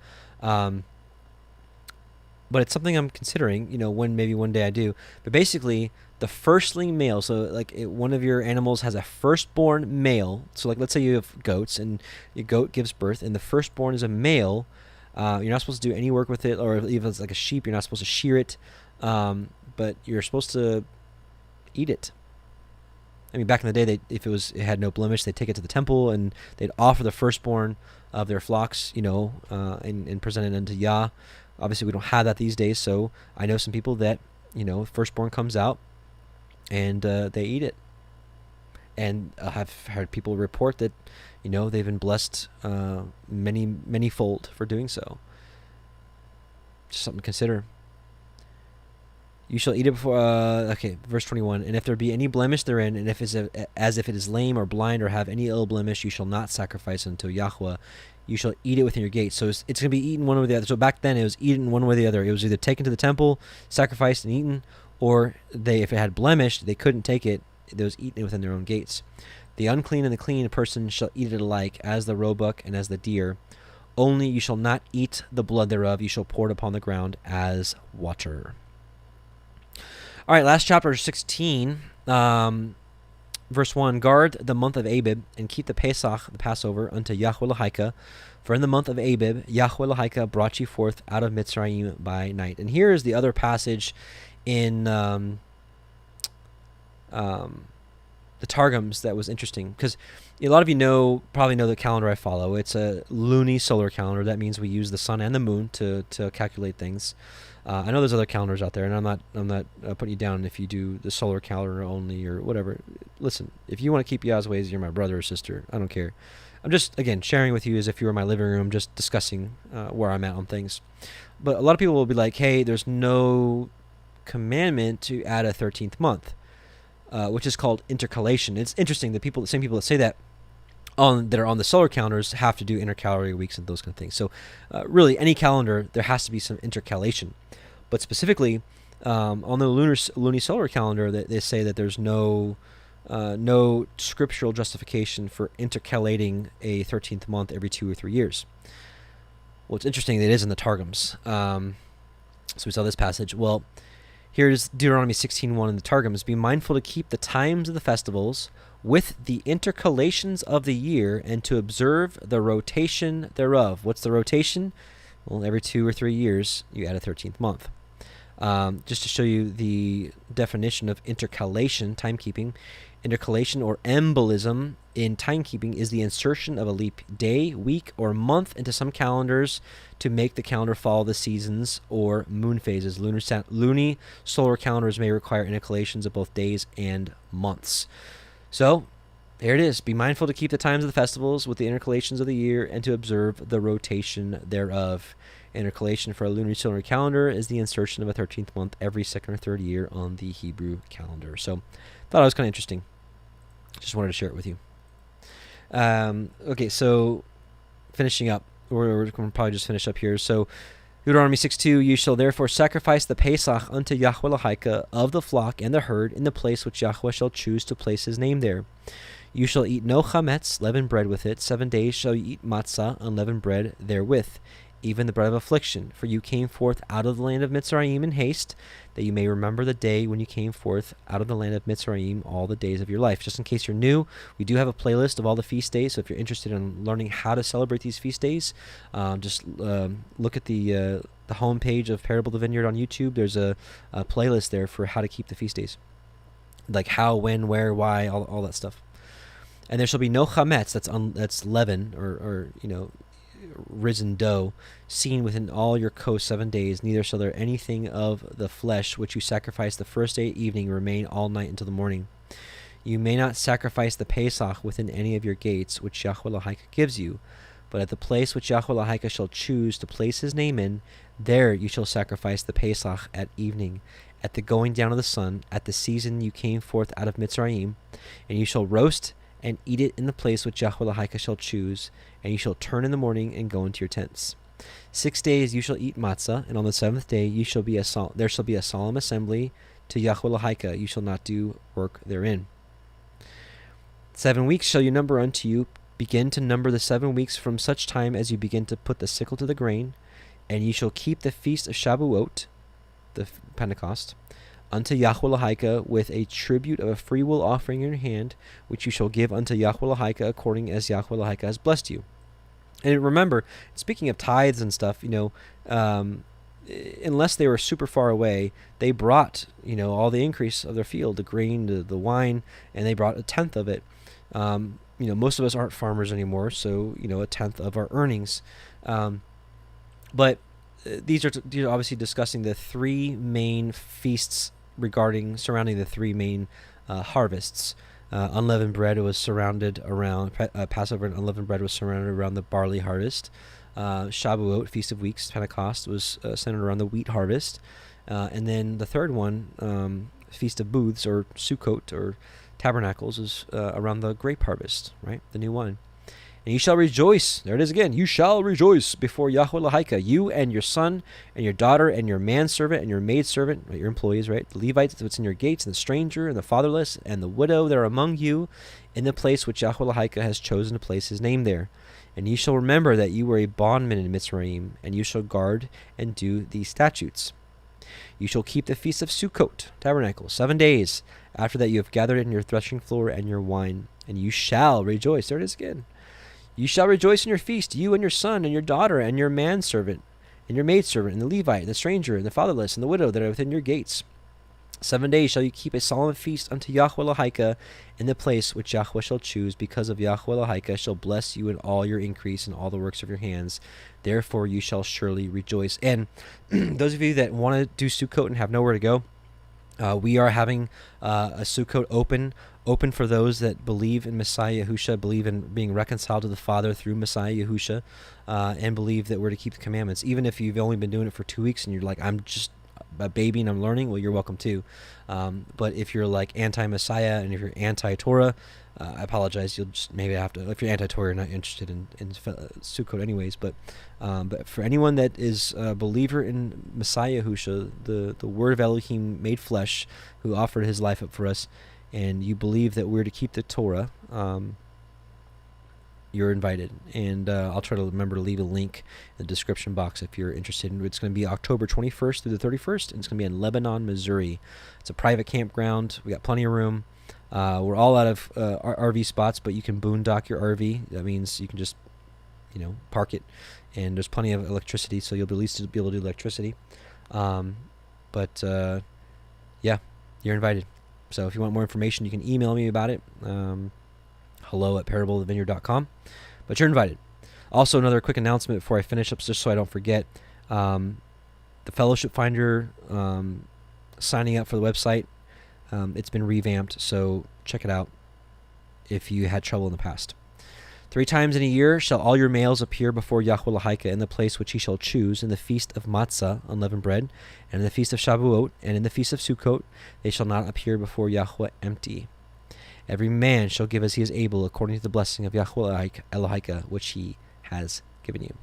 But it's something I'm considering, maybe one day I do. But basically, the firstling male, so like one of your animals has a firstborn male. So like let's say you have goats, and your goat gives birth, and the firstborn is a male. You're not supposed to do any work with it, or even if it's like a sheep, you're not supposed to shear it. But you're supposed to eat it. I mean, back in the day, if it had no blemish, they'd take it to the temple, and they'd offer the firstborn of their flocks, and present it unto Yah. Obviously, we don't have that these days, so I know some people that, firstborn comes out, and they eat it. And I've heard people report that, they've been blessed many-fold for doing so. Just something to consider. You shall eat it before, verse 21. And if there be any blemish therein, and if as if it is lame or blind or have any ill blemish, you shall not sacrifice unto Yahuwah. You shall eat it within your gates. So it's going to be eaten one way or the other. So back then it was eaten one way or the other. It was either taken to the temple, sacrificed and eaten, or if it had blemish, they couldn't take it. It was eaten within their own gates. The unclean and the clean person shall eat it alike, as the roebuck and as the deer. Only you shall not eat the blood thereof. You shall pour it upon the ground as water. All right, last chapter 16, verse 1. Guard the month of Abib and keep the Pesach, the Passover, unto Yahuah Elohiym. For in the month of Abib, Yahuah Elohiym brought you forth out of Mitzrayim by night. And here is the other passage in the Targums that was interesting, because a lot of you probably know the calendar I follow. It's a luni solar calendar. That means we use the sun and the moon to calculate things. I know there's other calendars out there, and I'm not putting you down if you do the solar calendar only or whatever. Listen, if you want to keep Yah's ways, you're my brother or sister. I don't care. I'm just, again, sharing with you as if you were in my living room, just discussing where I'm at on things. But a lot of people will be like, hey, there's no commandment to add a 13th month, which is called intercalation. It's interesting that the same people that say that are on the solar calendars have to do intercalary weeks and those kind of things. So really, any calendar, there has to be some intercalation. But specifically, on the luni-solar calendar, they say that there's no scriptural justification for intercalating a 13th month every 2 or 3 years. Well, it's interesting that it is in the Targums. So we saw this passage. Well, here's Deuteronomy 16:1 in the Targums. Be mindful to keep the times of the festivals with the intercalations of the year, and to observe the rotation thereof. What's the rotation? Well, every 2 or 3 years, you add a 13th month. Just to show you the definition of intercalation, timekeeping. Intercalation or embolism in timekeeping is the insertion of a leap day, week, or month into some calendars to make the calendar follow the seasons or moon phases. Luni-solar calendars may require intercalations of both days and months. So, there it is. Be mindful to keep the times of the festivals with the intercalations of the year, and to observe the rotation thereof. Intercalation for a lunar calendar is the insertion of a 13th month every second or third year on the Hebrew calendar. So, thought it was kind of interesting. Just wanted to share it with you. Okay, so finishing up. We're going to probably just finish up here. So, Deuteronomy 6:2, you shall therefore sacrifice the Pesach unto Yahuah Elohiym of the flock and the herd in the place which Yahuwah shall choose to place his name there. You shall eat no chametz, leavened bread with it. 7 days shall you eat matzah, unleavened bread therewith, even the bread of affliction. For you came forth out of the land of Mitzrayim in haste, that you may remember the day when you came forth out of the land of Mitzrayim all the days of your life. Just in case you're new, we do have a playlist of all the feast days, so if you're interested in learning how to celebrate these feast days, just look at the homepage of Parable of the Vineyard on YouTube. There's a playlist there for how to keep the feast days, like how, when, where, why, all that stuff. And there shall be no chametz, that's leaven, or risen dough, seen within all your coast 7 days. Neither shall there anything of the flesh which you sacrifice the first day at evening remain all night until the morning. You may not sacrifice the Pesach within any of your gates, which Yahuwah Elohiym gives you, but at the place which Yahuwah Elohiym shall choose to place his name in, there you shall sacrifice the Pesach at evening, at the going down of the sun, at the season you came forth out of Mitzrayim, and you shall roast and eat it in the place which Yahuwah Elohiym shall choose, and you shall turn in the morning and go into your tents. 6 days you shall eat matzah, and on the 7th day there shall be a solemn assembly to Yahuwah Elohiym. You shall not do work therein. 7 weeks shall you number unto you. Begin to number the 7 weeks from such time as you begin to put the sickle to the grain, and you shall keep the feast of Shavuot, the Pentecost, unto Yahuwah Elohiym with a tribute of a freewill offering in your hand, which you shall give unto Yahuwah Elohiym according as Yahuwah Elohiym has blessed you. And remember, speaking of tithes and stuff, unless they were super far away, they brought, all the increase of their field, the grain, the wine, and they brought a tenth of it. Most of us aren't farmers anymore, so, a tenth of our earnings. But these are obviously discussing the 3 main feasts surrounding the 3 main harvests. Unleavened bread was surrounded around Passover, and unleavened bread was surrounded around the barley harvest. Shavuot, Feast of Weeks, Pentecost, was centered around the wheat harvest. And then the third one, Feast of Booths, or Sukkot, or Tabernacles, is around the grape harvest, right? The new wine. And you shall rejoice. There it is again. You shall rejoice before Yahuah Elohiym, you and your son and your daughter and your manservant and your maidservant, right, your employees, right? The Levites that's in your gates, and the stranger and the fatherless and the widow that are among you, in the place which Yahuah Elohiym has chosen to place his name there. And ye shall remember that you were a bondman in Mitzrayim, and you shall guard and do these statutes. You shall keep the feast of Sukkot, tabernacle, 7 days. After that you have gathered in your threshing floor and your wine, and you shall rejoice. There it is again. You shall rejoice in your feast, you and your son and your daughter and your manservant and your maidservant and the Levite and the stranger and the fatherless and the widow that are within your gates. 7 days shall you keep a solemn feast unto Yahuah Elohiym in the place which Yahuah shall choose, because of Yahuah Elohiym shall bless you in all your increase and all the works of your hands. Therefore you shall surely rejoice. And those of you that want to do Sukkot and have nowhere to go, we are having a Sukkot open for those that believe in Messiah Yahusha, believe in being reconciled to the Father through Messiah Yahusha, and believe that we're to keep the commandments. Even if you've only been doing it for 2 weeks and you're like, I'm just a baby and I'm learning, well, you're welcome too. But if you're like anti-Messiah and if you're anti-Torah, I apologize. You'll just maybe have to. If you're anti-Torah, you're not interested in Sukkot anyways. But for anyone that is a believer in Messiah Yahusha, the Word of Elohim made flesh, who offered his life up for us, and you believe that we're to keep the Torah, you're invited. And I'll try to remember to leave a link in the description box if you're interested. It's going to be October 21st through the 31st, and it's going to be in Lebanon, Missouri. It's a private campground. We got plenty of room. We're all out of RV spots, but you can boondock your RV. That means you can just, park it, and there's plenty of electricity, so you'll at least be able to do electricity. Yeah, you're invited. So if you want more information, you can email me about it. hello@parableofthevineyard.com. But you're invited. Also, another quick announcement before I finish up, just so I don't forget. The Fellowship Finder, signing up for the website, it's been revamped, so check it out if you had trouble in the past. 3 times in a year shall all your males appear before Yahuah Elohiym in the place which he shall choose, in the feast of Matzah, unleavened bread, and in the feast of Shavuot, and in the feast of Sukkot. They shall not appear before Yahuah empty. Every man shall give as he is able, according to the blessing of Yahuah Elohiym, which he has given you.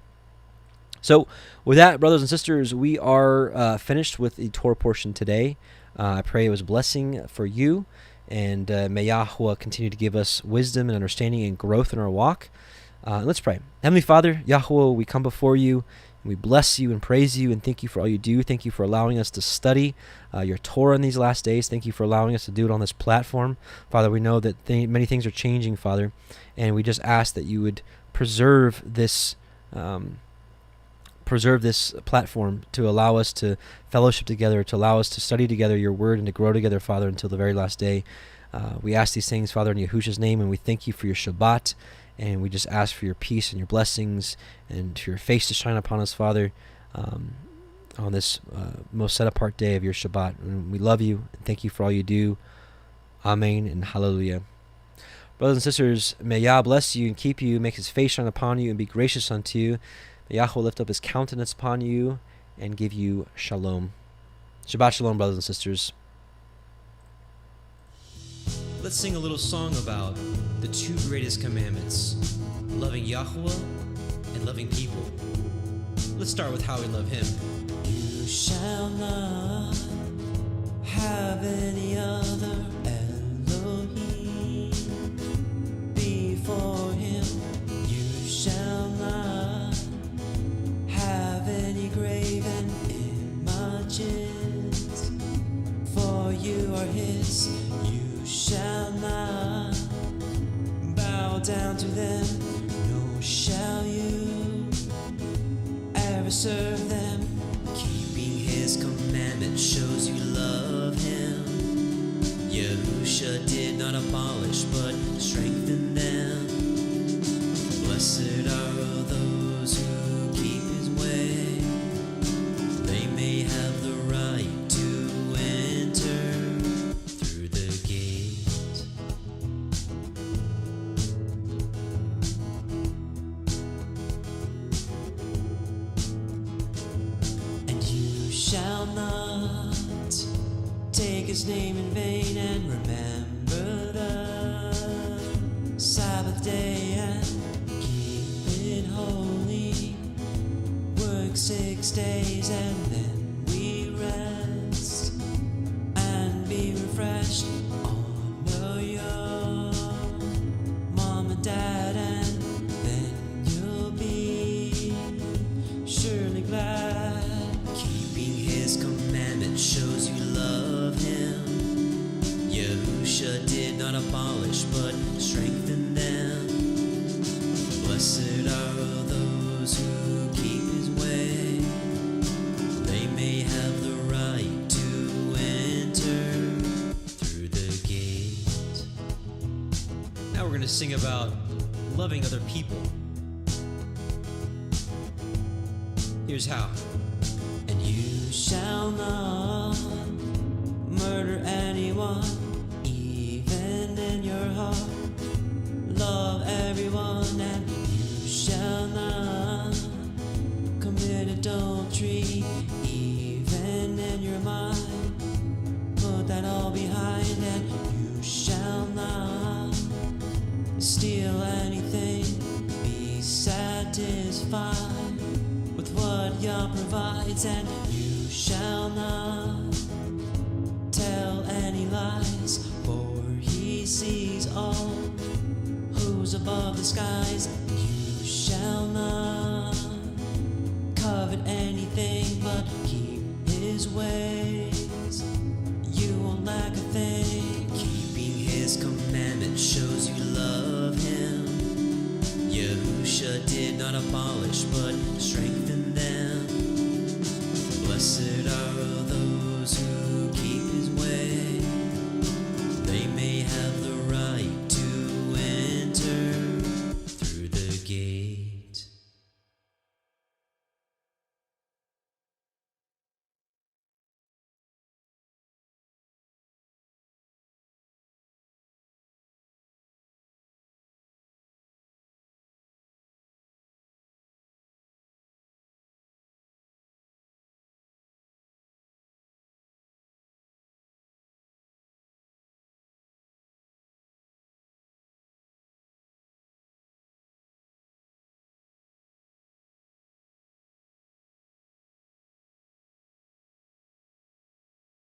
So, with that, brothers and sisters, we are finished with the Torah portion today. I pray it was a blessing for you, and may Yahuah continue to give us wisdom and understanding and growth in our walk. Let's pray. Heavenly Father, Yahuah, we come before you, and we bless you and praise you and thank you for all you do. Thank you for allowing us to study your Torah in these last days. Thank you for allowing us to do it on this platform. Father, we know that many things are changing, Father, and we just ask that you would preserve this platform to allow us to fellowship together, to allow us to study together your word and to grow together, Father, until the very last day. We ask these things, Father, in Yahusha's name, and we thank you for your Shabbat, and we just ask for your peace and your blessings and for your face to shine upon us, Father, on this most set-apart day of your Shabbat. And we love you and thank you for all you do. Amen and hallelujah. Brothers and sisters, may Yah bless you and keep you, make his face shine upon you and be gracious unto you. May Yahuah lift up his countenance upon you and give you shalom. Shabbat shalom, brothers and sisters. Let's sing a little song about the 2 greatest commandments, loving Yahuah and loving people. Let's start with how we love him. You shall not have any other Elohim before him. You shall not have any graven images, for you are his. You shall not bow down to them, nor shall you ever serve them. Keeping his commandment shows you love him. Yahusha did not abolish but strengthen them. Blessed are those who keep his way. They may have the right to enter through the gate. And you shall not his name in vain, and remember the Sabbath day and keep it holy. Work 6 days and then we rest and be refreshed. Honor your mom and dad, and then you'll be surely glad. Keeping his commandment shows you love him. Yahusha did not abolish but strengthen them. Blessed are those who keep his way. They may have the right to enter through the gate. Now we're going to sing about loving other people. Here's how. And you shall not murder anyone, even in your heart. Love everyone, and you shall not commit adultery, even in your mind. Put that all behind, and you shall not steal anything. Be satisfied with what Yah provides, and you shall not tell any lies, for he sees all who's above the skies. You shall not covet anything, but keep his ways. You won't lack a thing. Keeping his commandment shows you love him. Yahusha did not abolish but strengthen